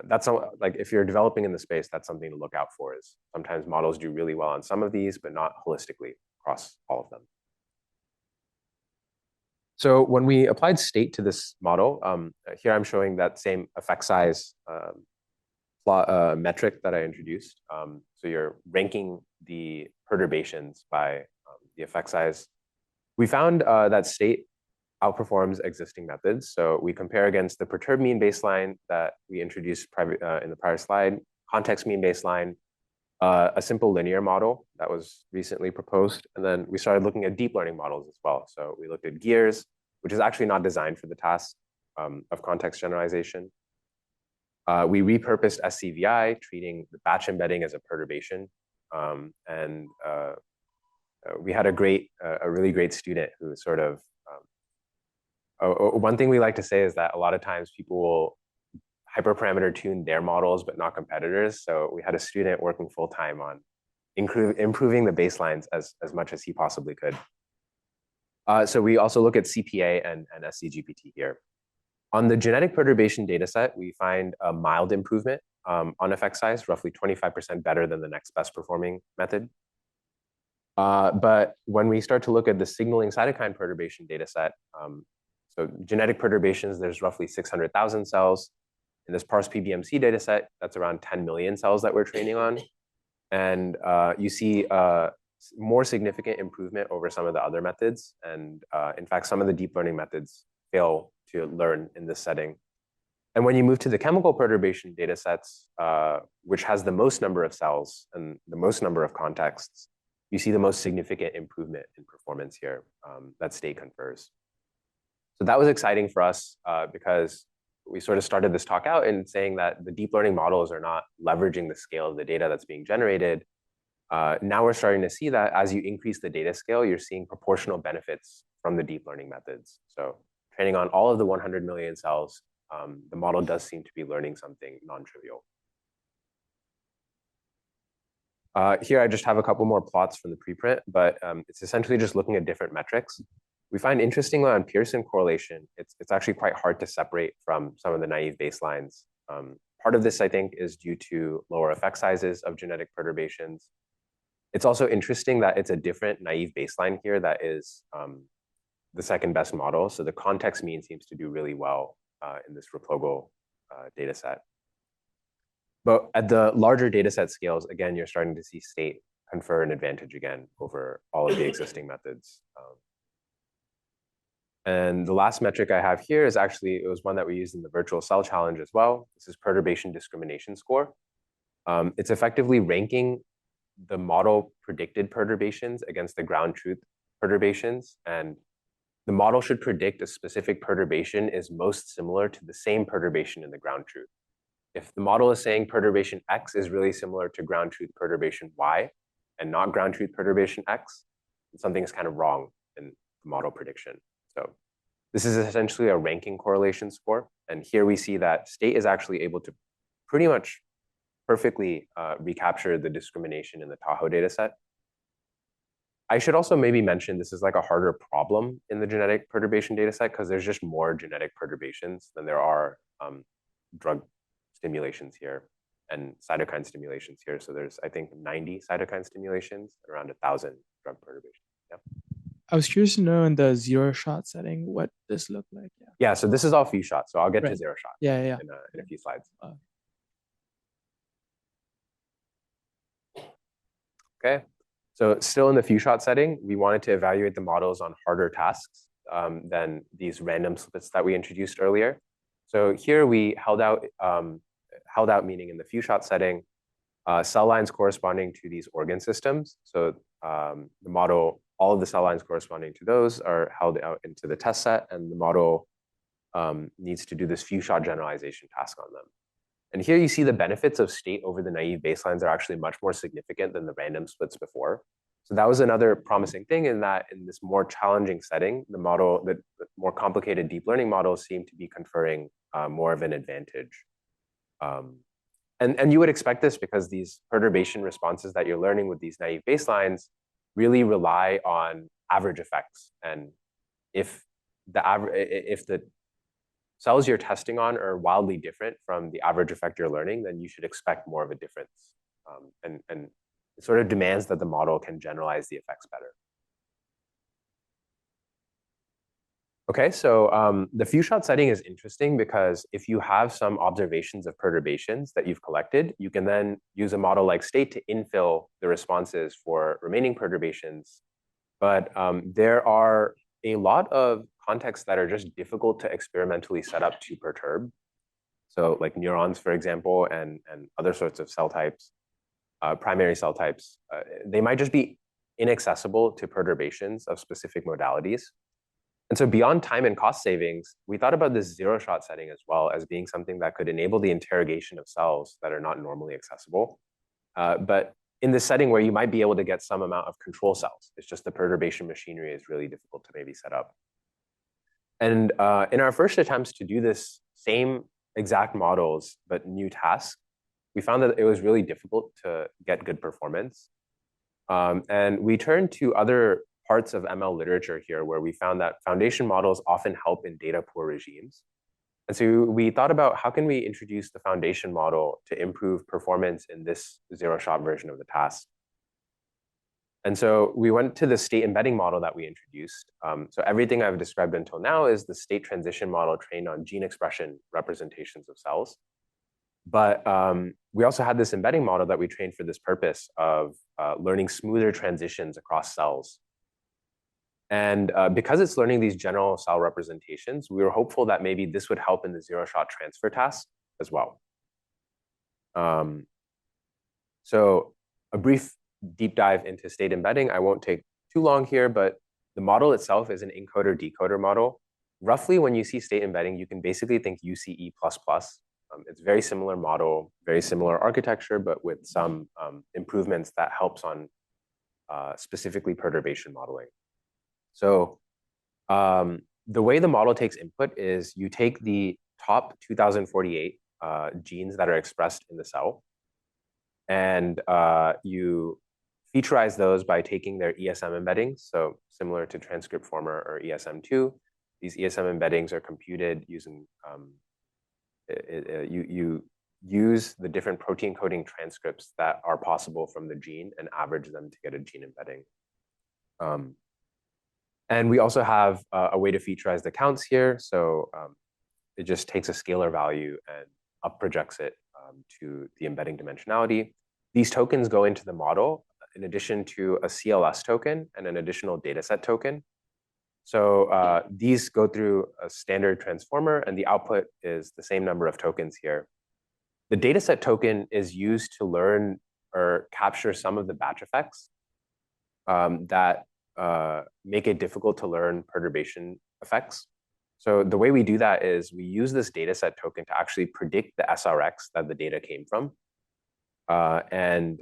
that's like, if you're developing in the space, that's something to look out for. Is sometimes models do really well on some of these, but not holistically across all of them. So when we applied state to this model, here I'm showing that same effect size metric that I introduced. So you're ranking the perturbations by the effect size. We found that state outperforms existing methods. So we compare against the perturb mean baseline that we introduced in the prior slide, context mean baseline, a simple linear model that was recently proposed. And then we started looking at deep learning models as well. So we looked at Gears, which is actually not designed for the task of context generalization. We repurposed SCVI, treating the batch embedding as a perturbation. We had a really great student who sort of, one thing we like to say is that a lot of times people will hyperparameter tune their models, but not competitors. So we had a student working full time on improving the baselines as much as he possibly could. So we also look at CPA and SCGPT here. On the genetic perturbation dataset, we find a mild improvement on effect size, roughly 25% better than the next best performing method. But when we start to look at the signaling cytokine perturbation dataset, so genetic perturbations, there's roughly 600,000 cells. In this parse PBMC dataset, that's around 10 million cells that we're training on. And you see more significant improvement over some of the other methods. And in fact, some of the deep learning methods fail to learn in this setting. And when you move to the chemical perturbation datasets, which has the most number of cells and the most number of contexts, you see the most significant improvement in performance here that state confers. So that was exciting for us because we sort of started this talk out in saying that the deep learning models are not leveraging the scale of the data that's being generated. Now we're starting to see that as you increase the data scale, you're seeing proportional benefits from the deep learning methods. So training on all of the 100 million cells, the model does seem to be learning something non-trivial. Here I just have a couple more plots from the preprint, but it's essentially just looking at different metrics. We find interestingly on Pearson correlation, it's actually quite hard to separate from some of the naive baselines. Part of this, I think, is due to lower effect sizes of genetic perturbations. It's also interesting that it's a different naive baseline here that is the second best model. So the context mean seems to do really well in this reprogramming data set. But at the larger data set scales, again, you're starting to see state confer an advantage again over all of the existing methods. And the last metric I have here is actually, it was one that we used in the virtual cell challenge as well. This is perturbation discrimination score. It's effectively ranking the model predicted perturbations against the ground truth perturbations. And the model should predict a specific perturbation is most similar to the same perturbation in the ground truth. If the model is saying perturbation X is really similar to ground truth perturbation Y and not ground truth perturbation X, something is kind of wrong in the model prediction. So this is essentially a ranking correlation score. And here we see that state is actually able to pretty much perfectly recapture the discrimination in the Tahoe dataset. I should also maybe mention this is like a harder problem in the genetic perturbation dataset because there's just more genetic perturbations than there are drug stimulations here and cytokine stimulations here. So there's, I think, 90 cytokine stimulations, around 1,000 drug perturbations. Yeah. I was curious to know in the zero shot setting what this looked like. Yeah, so this is all few shots. So I'll get to zero shot in a few slides. Okay, so still in the few shot setting, we wanted to evaluate the models on harder tasks than these random splits that we introduced earlier. So here we held out meaning in the few shot setting, cell lines corresponding to these organ systems. So the model, all of the cell lines corresponding to those are held out into the test set, and the model needs to do this few shot generalization task on them. And here you see the benefits of state over the naive baselines are actually much more significant than the random splits before. So that was another promising thing, in that in this more challenging setting, the more complicated deep learning models seem to be conferring more of an advantage. And you would expect this because these perturbation responses that you're learning with these naive baselines really rely on average effects. And if the cells you're testing on are wildly different from the average effect you're learning, then you should expect more of a difference. And it sort of demands that the model can generalize the effects better. Okay, so the few shot setting is interesting because if you have some observations of perturbations that you've collected, you can then use a model like state to infill the responses for remaining perturbations. But there are a lot of contexts that are just difficult to experimentally set up to perturb. So like neurons, for example, and other sorts of cell types, primary cell types, they might just be inaccessible to perturbations of specific modalities. And so beyond time and cost savings, we thought about this zero shot setting as well as being something that could enable the interrogation of cells that are not normally accessible. But in this setting where you might be able to get some amount of control cells, it's just the perturbation machinery is really difficult to maybe set up. And in our first attempts to do this same exact models, but new tasks, we found that it was really difficult to get good performance. And we turned to other parts of ML literature here where we found that foundation models often help in data poor regimes. And so we thought about how can we introduce the foundation model to improve performance in this zero-shot version of the task. And so we went to the state embedding model that we introduced. So everything I've described until now is the state transition model trained on gene expression representations of cells. But we also had this embedding model that we trained for this purpose of learning smoother transitions across cells. And because it's learning these general cell representations, we were hopeful that maybe this would help in the zero-shot transfer task as well. So a brief deep dive into state embedding. I won't take too long here, but the model itself is an encoder-decoder model. Roughly, when you see state embedding, you can basically think UCE++. It's a very similar model, very similar architecture, but with some improvements that helps on specifically perturbation modeling. So the way the model takes input is you take the top 2048 genes that are expressed in the cell, and you featurize those by taking their ESM embeddings. So similar to transcriptformer or ESM2, these ESM embeddings are computed using, you use the different protein coding transcripts that are possible from the gene and average them to get a gene embedding. And we also have a way to featurize the counts here. So it just takes a scalar value and up projects it to the embedding dimensionality. These tokens go into the model in addition to a CLS token and an additional dataset token. So these go through a standard transformer, and the output is the same number of tokens here. The dataset token is used to learn or capture some of the batch effects that make it difficult to learn perturbation effects. So the way we do that is we use this dataset token to actually predict the SRX that the data came from. And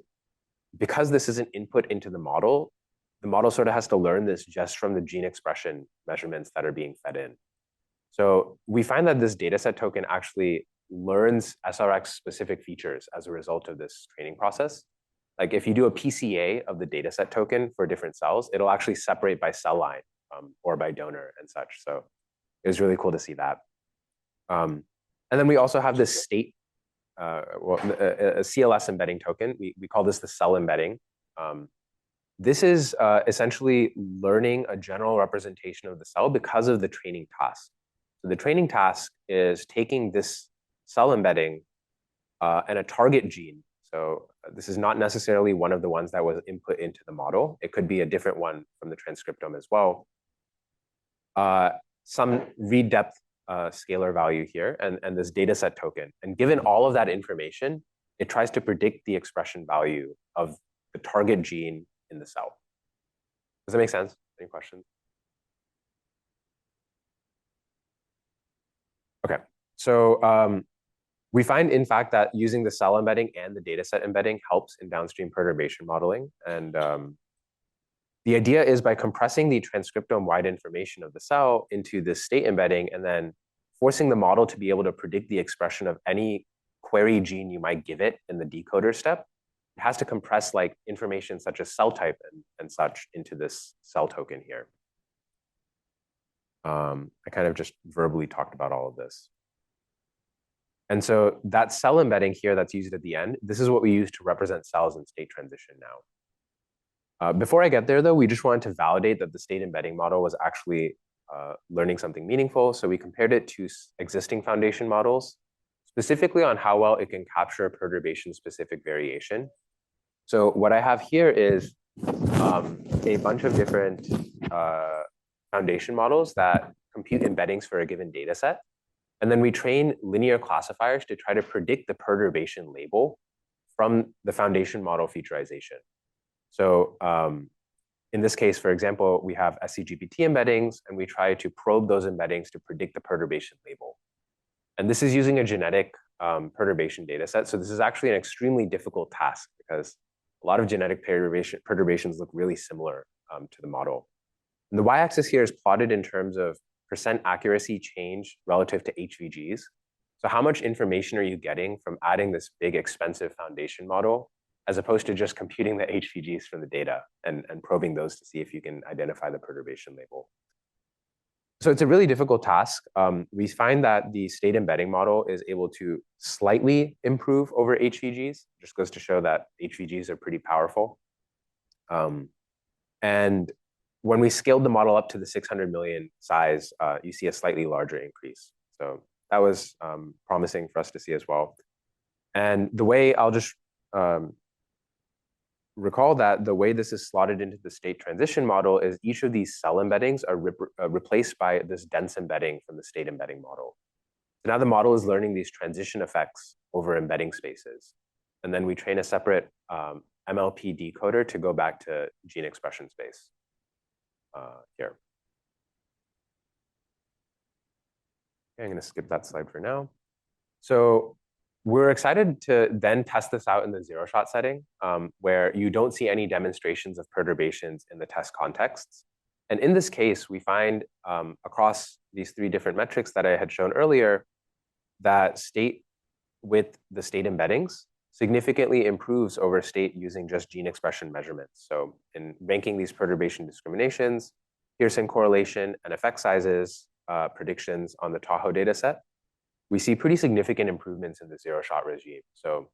because this is an input into the model sort of has to learn this just from the gene expression measurements that are being fed in. So we find that this dataset token actually learns SRX specific features as a result of this training process. Like if you do a PCA of the dataset token for different cells, it'll actually separate by cell line or by donor and such. So it was really cool to see that. And then we also have this state, a CLS embedding token. We call this the cell embedding. This is essentially learning a general representation of the cell because of the training task. So the training task is taking this cell embedding and a target gene. So this is not necessarily one of the ones that was input into the model. It could be a different one from the transcriptome as well. Some read depth scalar value here and this data set token. And given all of that information, it tries to predict the expression value of the target gene in the cell. Does that make sense? Any questions? Okay, so we find, in fact, that using the cell embedding and the dataset embedding helps in downstream perturbation modeling. And the idea is by compressing the transcriptome-wide information of the cell into this state embedding and then forcing the model to be able to predict the expression of any query gene you might give it in the decoder step, it has to compress like information such as cell type and such into this cell token here. I kind of just verbally talked about all of this. And so that cell embedding here that's used at the end, this is what we use to represent cells in state transition now. Before I get there, though, we just wanted to validate that the state embedding model was actually learning something meaningful. So we compared it to existing foundation models, specifically on how well it can capture perturbation-specific variation. So what I have here is a bunch of different foundation models that compute embeddings for a given data set. And then we train linear classifiers to try to predict the perturbation label from the foundation model featurization. So in this case, for example, we have SCGPT embeddings, and we try to probe those embeddings to predict the perturbation label. And this is using a genetic perturbation data set. So this is actually an extremely difficult task because a lot of genetic perturbations look really similar to the model. And the y-axis here is plotted in terms of % accuracy change relative to HVGs. So how much information are you getting from adding this big expensive foundation model as opposed to just computing the HVGs from the data and probing those to see if you can identify the perturbation label. So it's a really difficult task. We find that the state embedding model is able to slightly improve over HVGs. Just goes to show that HVGs are pretty powerful. And when we scaled the model up to the 600 million size, you see a slightly larger increase. So that was promising for us to see as well. And the way I'll just recall that the way this is slotted into the state transition model is each of these cell embeddings are replaced by this dense embedding from the state embedding model. So now the model is learning these transition effects over embedding spaces. And then we train a separate MLP decoder to go back to gene expression space here. Okay, I'm going to skip that slide for now. So we're excited to then test this out in the zero-shot setting, where you don't see any demonstrations of perturbations in the test contexts. And in this case, we find across these 3 different metrics that I had shown earlier, that state with the state embeddings significantly improves over state using just gene expression measurements. So in ranking these perturbation discriminations, Pearson correlation, and effect sizes predictions on the Tahoe data set, we see pretty significant improvements in the zero-shot regime. So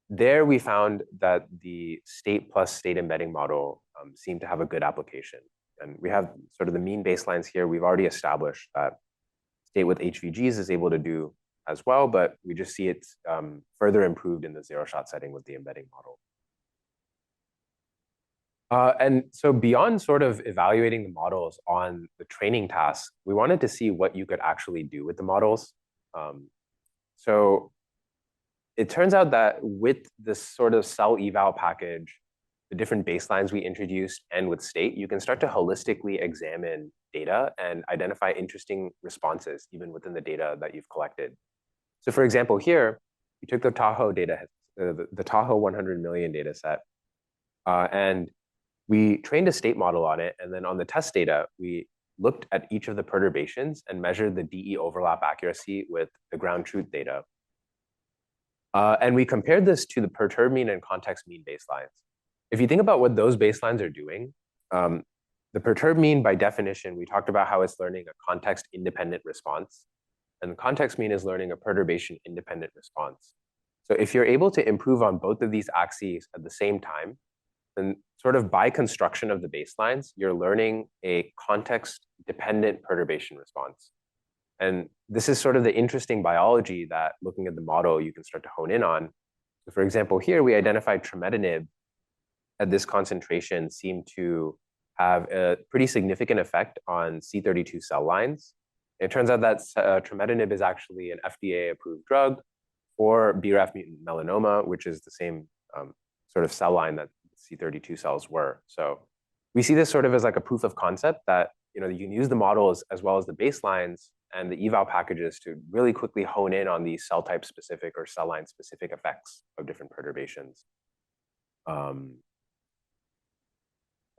there we found that the state plus state embedding model seemed to have a good application. And we have sort of the mean baselines here. We've already established that state with HVGs is able to do as well, but we just see it further improved in the zero-shot setting with the embedding model. And so beyond sort of evaluating the models on the training task, we wanted to see what you could actually do with the models. So it turns out that with this sort of cell eval package, the different baselines we introduced, and with state, you can start to holistically examine data and identify interesting responses even within the data that you've collected. So for example, here, we took the Tahoe data, the Tahoe 100 million data set, and we trained a state model on it. And then on the test data, we looked at each of the perturbations and measured the DE overlap accuracy with the ground truth data. And we compared this to the perturb mean and context mean baselines. If you think about what those baselines are doing, the perturb mean, by definition, we talked about how it's learning a context-independent response. And the context mean is learning a perturbation-independent response. So if you're able to improve on both of these axes at the same time, then sort of by construction of the baselines, you're learning a context-dependent perturbation response. And this is sort of the interesting biology that, looking at the model, you can start to hone in on. For example, here we identified trametinib at this concentration seemed to have a pretty significant effect on C32 cell lines. It turns out that trametinib is actually an FDA-approved drug for BRAF mutant melanoma, which is the same sort of cell line that C32 cells were. So we see this sort of as like a proof of concept that you can use the models as well as the baselines and the eval packages to really quickly hone in on these cell type specific or cell line specific effects of different perturbations.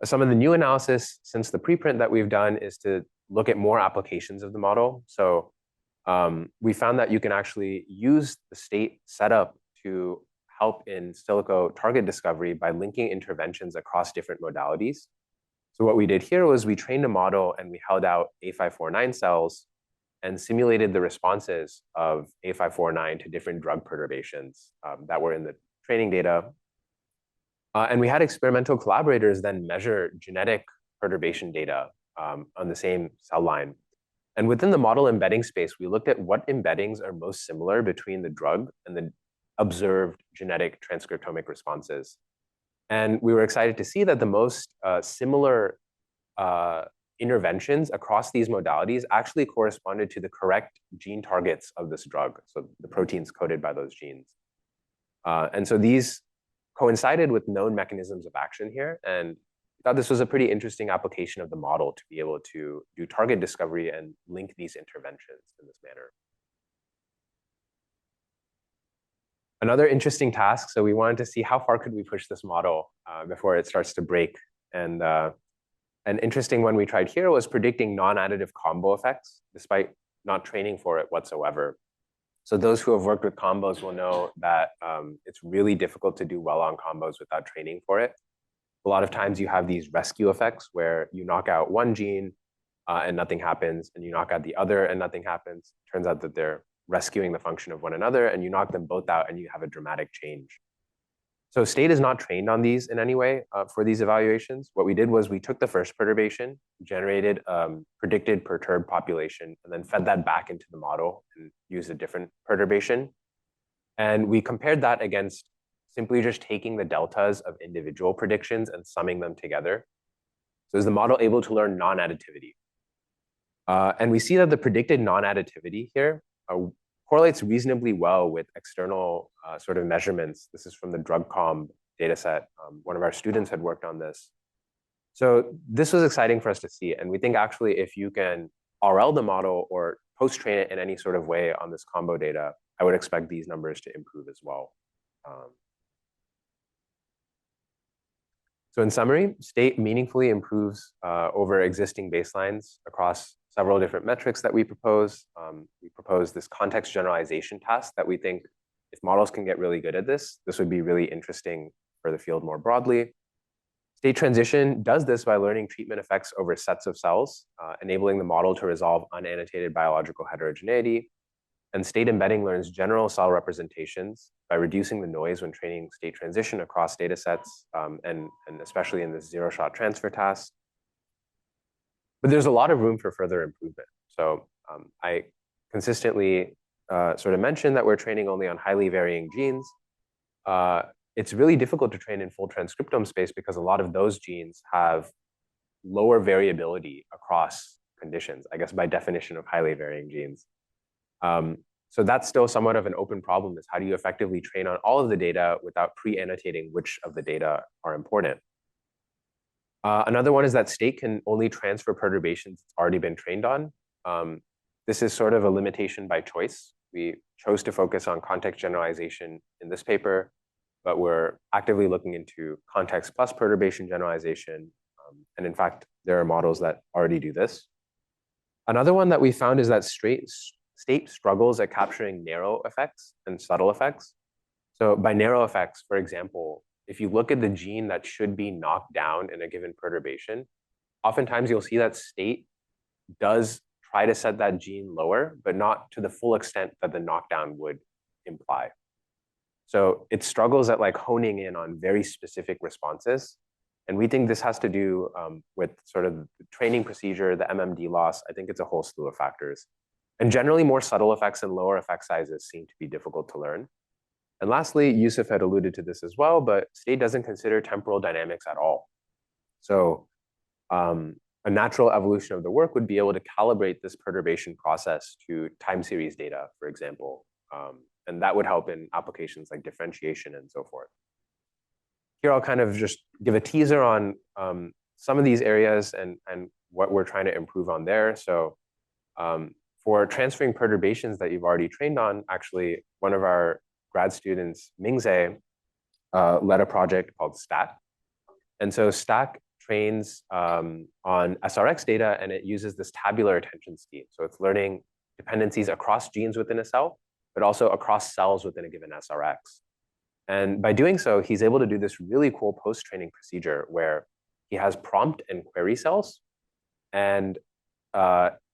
Some of the new analysis since the preprint that we've done is to look at more applications of the model. So we found that you can actually use the state setup to help in silico target discovery by linking interventions across different modalities. So what we did here was we trained a model and we held out A549 cells and simulated the responses of A549 to different drug perturbations that were in the training data. And we had experimental collaborators then measure genetic perturbation data on the same cell line. And within the model embedding space, we looked at what embeddings are most similar between the drug and the observed genetic transcriptomic responses. And we were excited to see that the most similar interventions across these modalities actually corresponded to the correct gene targets of this drug, so the proteins coded by those genes. And so these coincided with known mechanisms of action here, and I thought this was a pretty interesting application of the model to be able to do target discovery and link these interventions in this manner. Another interesting task, so we wanted to see how far could we push this model before it starts to break. And an interesting one we tried here was predicting non-additive combo effects, despite not training for it whatsoever. So those who have worked with combos will know that it's really difficult to do well on combos without training for it. A lot of times you have these rescue effects where you knock out one gene and nothing happens, and you knock out the other and nothing happens. Turns out that they're rescuing the function of one another, and you knock them both out and you have a dramatic change. So state is not trained on these in any way for these evaluations. What we did was we took the first perturbation, generated predicted perturbed population, and then fed that back into the model and used a different perturbation. And we compared that against simply just taking the deltas of individual predictions and summing them together. So is the model able to learn non-additivity? And we see that the predicted non-additivity here correlates reasonably well with external sort of measurements. This is from the DrugComb dataset. One of our students had worked on this. So this was exciting for us to see. And we think actually if you can RL the model or post-train it in any sort of way on this combo data, I would expect these numbers to improve as well. So in summary, state meaningfully improves over existing baselines across several different metrics that we propose. We propose this context generalization task that we think if models can get really good at this, this would be really interesting for the field more broadly. State transition does this by learning treatment effects over sets of cells, enabling the model to resolve unannotated biological heterogeneity. And state embedding learns general cell representations by reducing the noise when training state transition across data sets, and especially in this zero-shot transfer task. But there's a lot of room for further improvement. So I consistently sort of mentioned that we're training only on highly varying genes. It's really difficult to train in full transcriptome space because a lot of those genes have lower variability across conditions, I guess by definition of highly varying genes. So that's still somewhat of an open problem, is how do you effectively train on all of the data without pre-annotating which of the data are important? Another one is that state can only transfer perturbations it's already been trained on. This is sort of a limitation by choice. We chose to focus on context generalization in this paper, but we're actively looking into context plus perturbation generalization. And in fact, there are models that already do this. Another one that we found is that state struggles at capturing narrow effects and subtle effects. So by narrow effects, for example, if you look at the gene that should be knocked down in a given perturbation, oftentimes you'll see that state does try to set that gene lower, but not to the full extent that the knockdown would imply. So it struggles at like honing in on very specific responses. And we think this has to do with sort of the training procedure, the MMD loss. I think it's a whole slew of factors. And generally more subtle effects and lower effect sizes seem to be difficult to learn. And lastly, Yusuf had alluded to this as well, but state doesn't consider temporal dynamics at all. So a natural evolution of the work would be able to calibrate this perturbation process to time series data, for example. And that would help in applications like differentiation and so forth. Here, I'll kind of just give a teaser on some of these areas and what we're trying to improve on there. So for transferring perturbations that you've already trained on, actually, one of our grad students, Mingze, led a project called STACK. And so STACK trains on SRX data, and it uses this tabular attention scheme. So it's learning dependencies across genes within a cell, but also across cells within a given SRX. And by doing so, he's able to do this really cool post-training procedure where he has prompt and query cells. And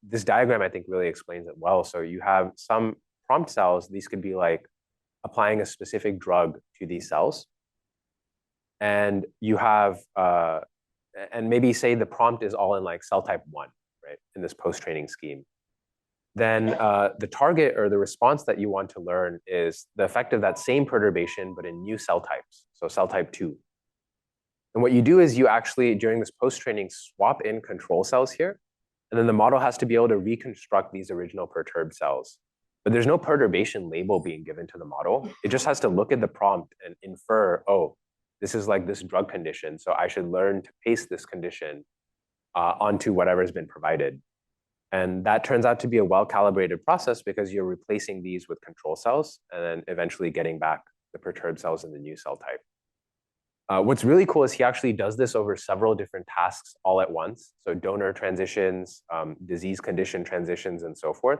this diagram, I think, really explains it well. So you have some prompt cells. These could be like applying a specific drug to these cells. And you have, and maybe say the prompt is all in like cell type 1, right, in this post-training scheme. Then the target or the response that you want to learn is the effect of that same perturbation, but in new cell types, so cell type 2. And what you do is you actually, during this post-training, swap in control cells here, and then the model has to be able to reconstruct these original perturbed cells. But there's no perturbation label being given to the model. It just has to look at the prompt and infer, oh, this is like this drug condition, so I should learn to paste this condition onto whatever's been provided. And that turns out to be a well-calibrated process because you're replacing these with control cells and then eventually getting back the perturbed cells in the new cell type. What's really cool is he actually does this over several different tasks all at once. So donor transitions, disease condition transitions, and so forth.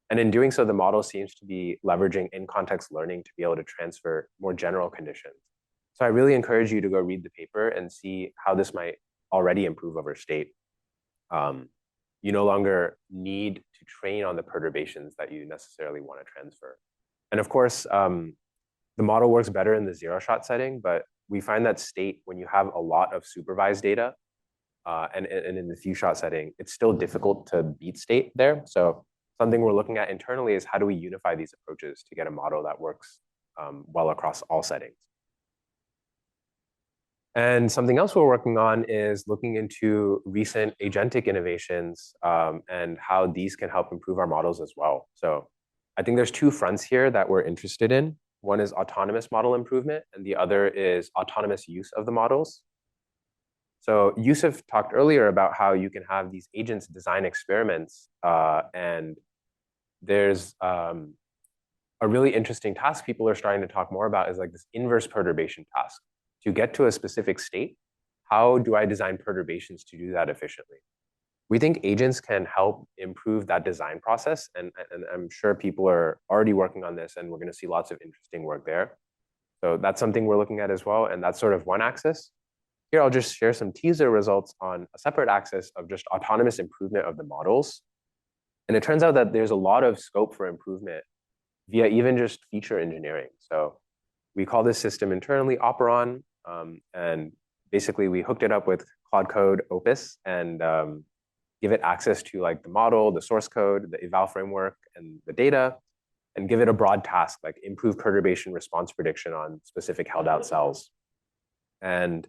And in doing so, the model seems to be leveraging in-context learning to be able to transfer more general conditions. So I really encourage you to go read the paper and see how this might already improve over state. You no longer need to train on the perturbations that you necessarily want to transfer. And of course, the model works better in the zero-shot setting, but we find that state, when you have a lot of supervised data, and in the few-shot setting, it's still difficult to beat state there. So something we're looking at internally is how do we unify these approaches to get a model that works well across all settings. And something else we're working on is looking into recent agentic innovations and how these can help improve our models as well. So I think there's two fronts here that we're interested in. One is autonomous model improvement, and the other is autonomous use of the models. So Yusuf talked earlier about how you can have these agents design experiments, and there's a really interesting task people are starting to talk more about is like this inverse perturbation task. To get to a specific state, how do I design perturbations to do that efficiently? We think agents can help improve that design process, and I'm sure people are already working on this, and we're going to see lots of interesting work there. So that's something we're looking at as well, and that's sort of one axis. Here, I'll just share some teaser results on a separate axis of just autonomous improvement of the models. And it turns out that there's a lot of scope for improvement via even just feature engineering. So we call this system internally Operon, and basically we hooked it up with Claude Code Opus and give it access to like the model, the source code, the eval framework, and the data, and give it a broad task like improve perturbation response prediction on specific held out cells. And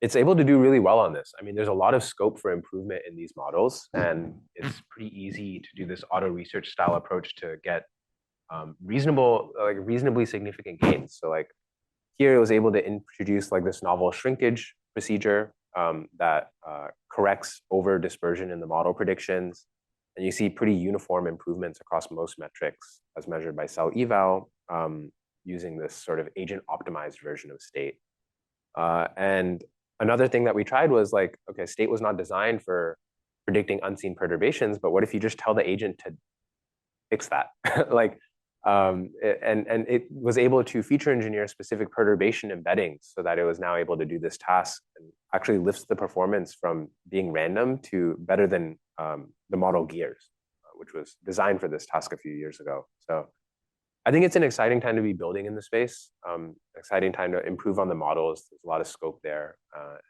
it's able to do really well on this. I mean, there's a lot of scope for improvement in these models, and it's pretty easy to do this auto research style approach to get reasonably significant gains. So like here it was able to introduce like this novel shrinkage procedure that corrects over dispersion in the model predictions. And you see pretty uniform improvements across most metrics as measured by cell eval using this sort of agent optimized version of state. And another thing that we tried was like, okay, state was not designed for predicting unseen perturbations, but what if you just tell the agent to fix that? Like, and it was able to feature engineer specific perturbation embeddings so that it was now able to do this task and actually lifts the performance from being random to better than the model Gears, which was designed for this task a few years ago. So I think it's an exciting time to be building in the space, exciting time to improve on the models. There's a lot of scope there.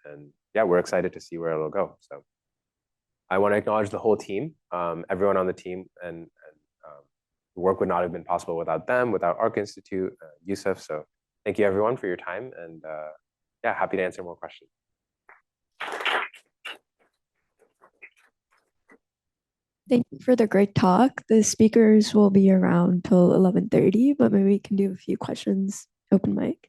And yeah, we're excited to see where it'll go. So I want to acknowledge the whole team, everyone on the team, and the work would not have been possible without them, without Arc Institute, Yusuf. So thank you everyone for your time, and yeah, happy to answer more questions. Thank you for the great talk. The speakers will be around till 11:30, but maybe we can do a few questions, open mic.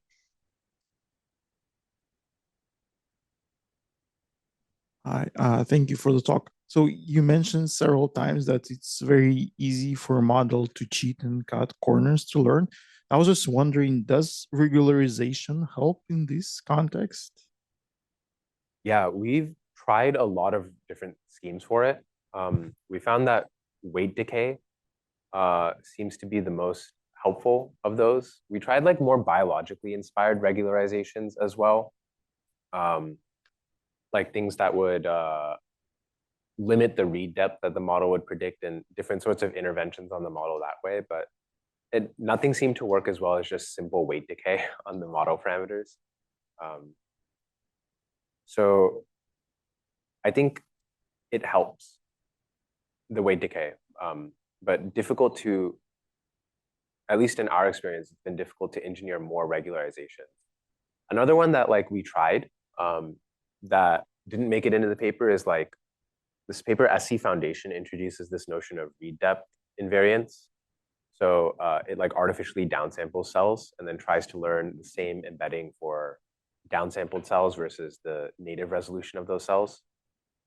Hi, thank you for the talk. So you mentioned several times that it's very easy for a model to cheat and cut corners to learn. I was just wondering, does regularization help in this context? Yeah, we've tried a lot of different schemes for it. We found that weight decay seems to be the most helpful of those. We tried like more biologically inspired regularizations as well. Like things that would limit the read depth that the model would predict and different sorts of interventions on the model that way. But nothing seemed to work as well as just simple weight decay on the model parameters. So I think it helps, the weight decay, but difficult to, at least in our experience, it's been difficult to engineer more regularizations. Another one that like we tried that didn't make it into the paper is like this paper SC Foundation introduces this notion of read depth invariance. So it like artificially downsamples cells and then tries to learn the same embedding for downsampled cells versus the native resolution of those cells.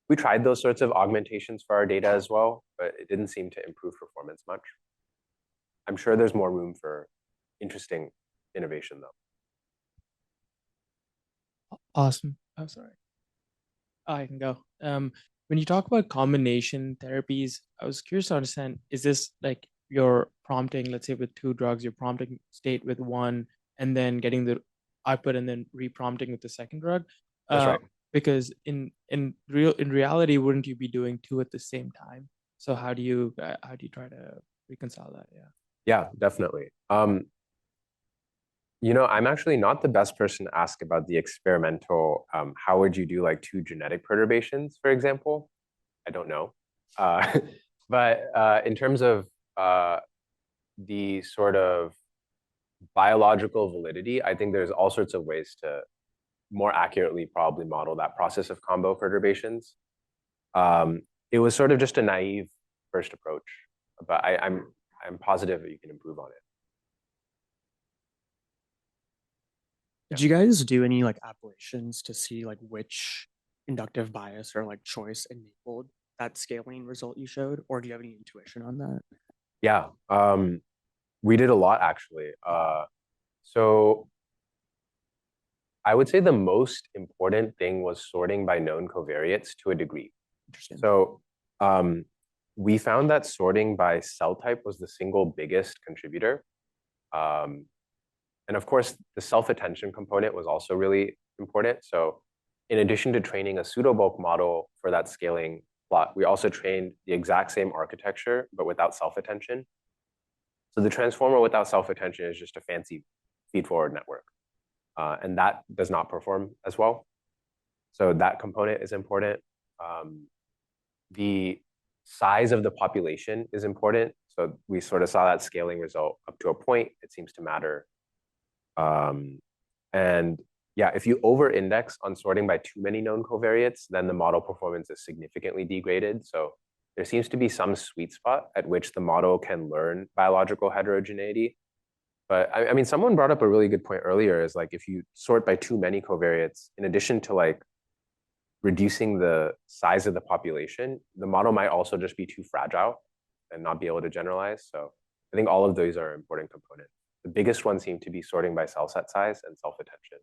We tried those sorts of augmentations for our data as well, but it didn't seem to improve performance much. I'm sure there's more room for interesting innovation though. Awesome. I'm sorry. I can go. When you talk about combination therapies, I was curious to understand, is this like you're prompting, let's say with 2 drugs, you're prompting state with one and then getting the output and then reprompting with the second drug? That's right. Because in reality, wouldn't you be doing 2 at the same time? So how do you try to reconcile that? Yeah. Yeah, definitely. You know, I'm actually not the best person to ask about the experimental, how would you do like 2 genetic perturbations, for example? I don't know. But in terms of the sort of biological validity, I think there's all sorts of ways to more accurately probably model that process of combo perturbations. It was sort of just a naive first approach, but I'm positive that you can improve on it. Did you guys do any like applications to see like which inductive bias or like choice enabled that scaling result you showed, or do you have any intuition on that? Yeah, we did a lot actually. So I would say the most important thing was sorting by known covariates to a degree. Interesting. So we found that sorting by cell type was the single biggest contributor. And of course, the self-attention component was also really important. So in addition to training a pseudo-bulk model for that scaling plot, we also trained the exact same architecture, but without self-attention. So the transformer without self-attention is just a fancy feed-forward network. And that does not perform as well. So that component is important. The size of the population is important. So we sort of saw that scaling result up to a point. It seems to matter. And yeah, if you over-index on sorting by too many known covariates, then the model performance is significantly degraded. So there seems to be some sweet spot at which the model can learn biological heterogeneity. But I mean, someone brought up a really good point earlier is like, if you sort by too many covariates, in addition to like reducing the size of the population, the model might also just be too fragile and not be able to generalize. So I think all of those are important components. The biggest ones seem to be sorting by cell set size and self-attention.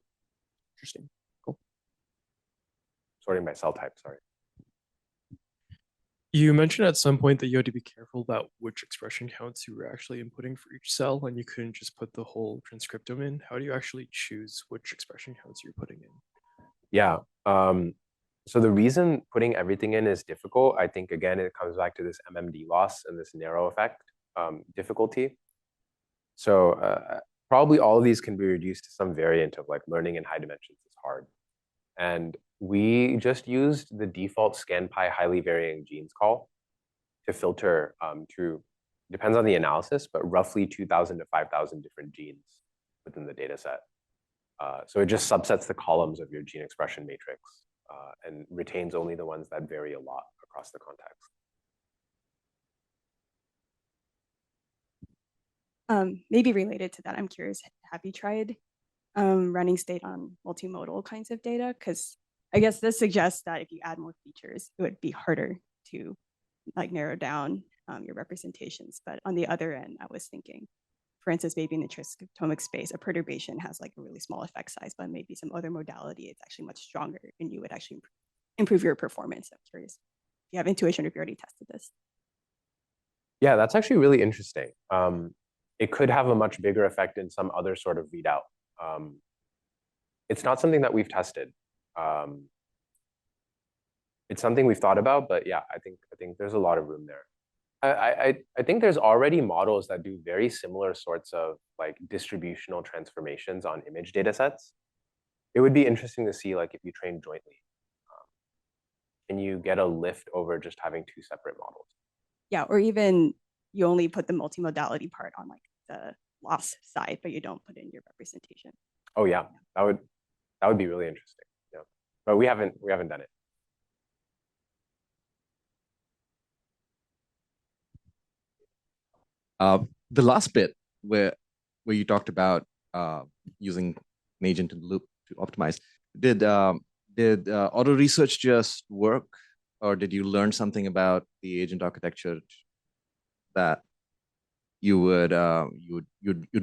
Interesting. Cool. Sorting by cell type, sorry. You mentioned at some point that you had to be careful about which expression counts you were actually inputting for each cell, and you couldn't just put the whole transcriptome in. How do you actually choose which expression counts you're putting in? Yeah. So the reason putting everything in is difficult, I think, again, it comes back to this MMD loss and this narrow effect difficulty. So probably all of these can be reduced to some variant of like learning in high dimensions is hard. And we just used the default ScanPy highly varying genes call to filter through depends on the analysis, but roughly 2,000 to 5,000 different genes within the data set. So it just subsets the columns of your gene expression matrix and retains only the ones that vary a lot across the context. Maybe related to that, I'm curious, have you tried running state on multimodal kinds of data? Because I guess this suggests that if you add more features, it would be harder to like narrow down your representations. But on the other end, I was thinking, for instance, maybe in the transcriptomic space, a perturbation has like a really small effect size, but maybe some other modality is actually much stronger and you would actually improve your performance. I'm curious if you have intuition, if you already tested this. Yeah, that's actually really interesting. It could have a much bigger effect in some other sort of readout. It's not something that we've tested. It's something we've thought about, but yeah, I think there's a lot of room there. I think there's already models that do very similar sorts of like distributional transformations on image data sets. It would be interesting to see like if you train jointly, can you get a lift over just having two separate models? Yeah, or even you only put the multimodality part on like the loss side, but you don't put in your representation. Oh yeah, that would be really interesting. Yeah, but we haven't done it. The last bit where you talked about using an agent in the loop to optimize, did auto research just work, or did you learn something about the agent architecture that you'd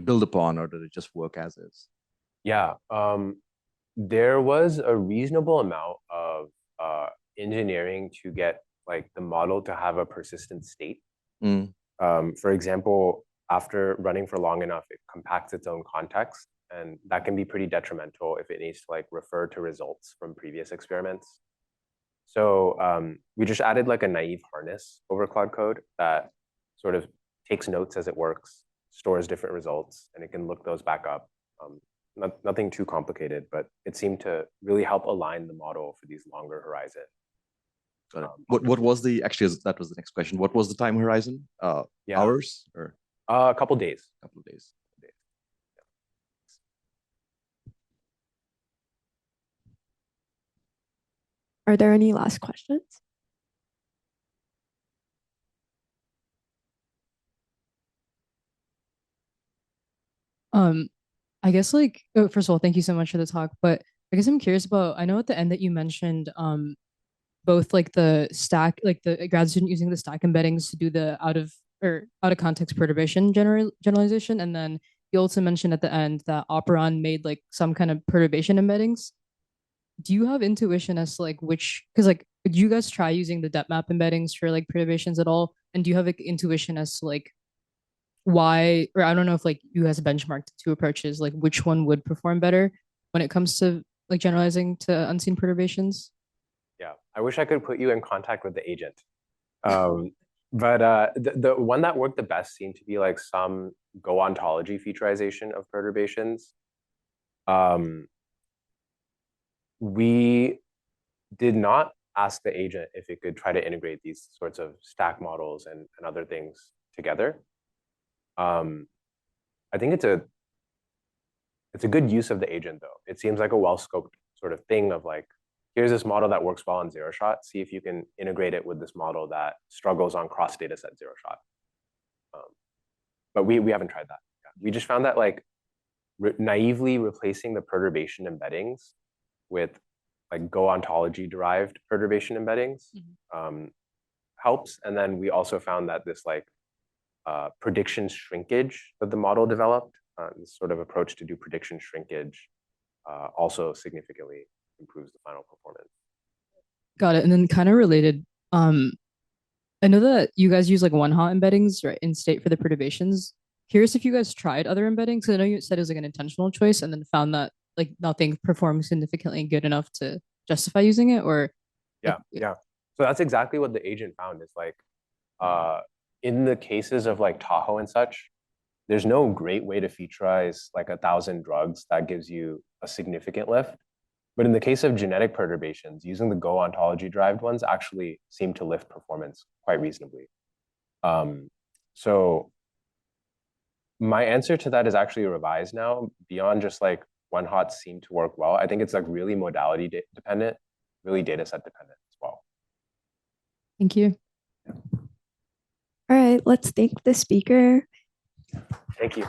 build upon, or did it just work as is? Yeah, there was a reasonable amount of engineering to get like the model to have a persistent state. For example, after running for long enough, it compacts its own context, and that can be pretty detrimental if it needs to like refer to results from previous experiments. So we just added like a naive harness over Cloud Code that sort of takes notes as it works, stores different results, and it can look those back up. Nothing too complicated, but it seemed to really help align the model for these longer horizons. What was that was the next question. What was the time horizon? Yeah. Hours or a couple days. Couple of days. Are there any last questions? I guess like first of all, thank you so much for the talk. But I guess I'm curious about. I know at the end that you mentioned both like the stack, like the grad student using the stack embeddings to do the out of context perturbation generalization, and then you also mentioned at the end that Operon made like some kind of perturbation embeddings. Do you have intuition as to like which? Because like, do you guys try using the depth map embeddings for like perturbations at all? And do you have like intuition as to like why, or I don't know if like you guys benchmarked two approaches, like which one would perform better when it comes to like generalizing to unseen perturbations? Yeah, I wish I could put you in contact with the agent. But the one that worked the best seemed to be like some Go ontology featurization of perturbations. We did not ask the agent if it could try to integrate these sorts of stack models and other things together. I think it's a good use of the agent though. It seems like a well-scoped sort of thing of like, here's this model that works well on zero shot. See if you can integrate it with this model that struggles on cross data set zero shot. But we haven't tried that. Yeah. We just found that like naively replacing the perturbation embeddings with like Go ontology derived perturbation embeddings helps. And then we also found that this like prediction shrinkage that the model developed, this sort of approach to do prediction shrinkage also significantly improves the final performance. Got it. And then kind of related, I know that you guys use like one hot embeddings, right, in state for the perturbations. Curious if you guys tried other embeddings. I know you said it was like an intentional choice and then found that like nothing performed significantly good enough to justify using it, or yeah. So that's exactly what the agent found is like in the cases of like Tahoe and such, there's no great way to featurize like 1,000 drugs that gives you a significant lift. But in the case of genetic perturbations, using the Go ontology derived ones actually seem to lift performance quite reasonably. So my answer to that is actually revised now. Beyond just like one hots seem to work well, I think it's like really modality dependent, really data set dependent as well. Thank you. All right, let's thank the speaker. Thank you.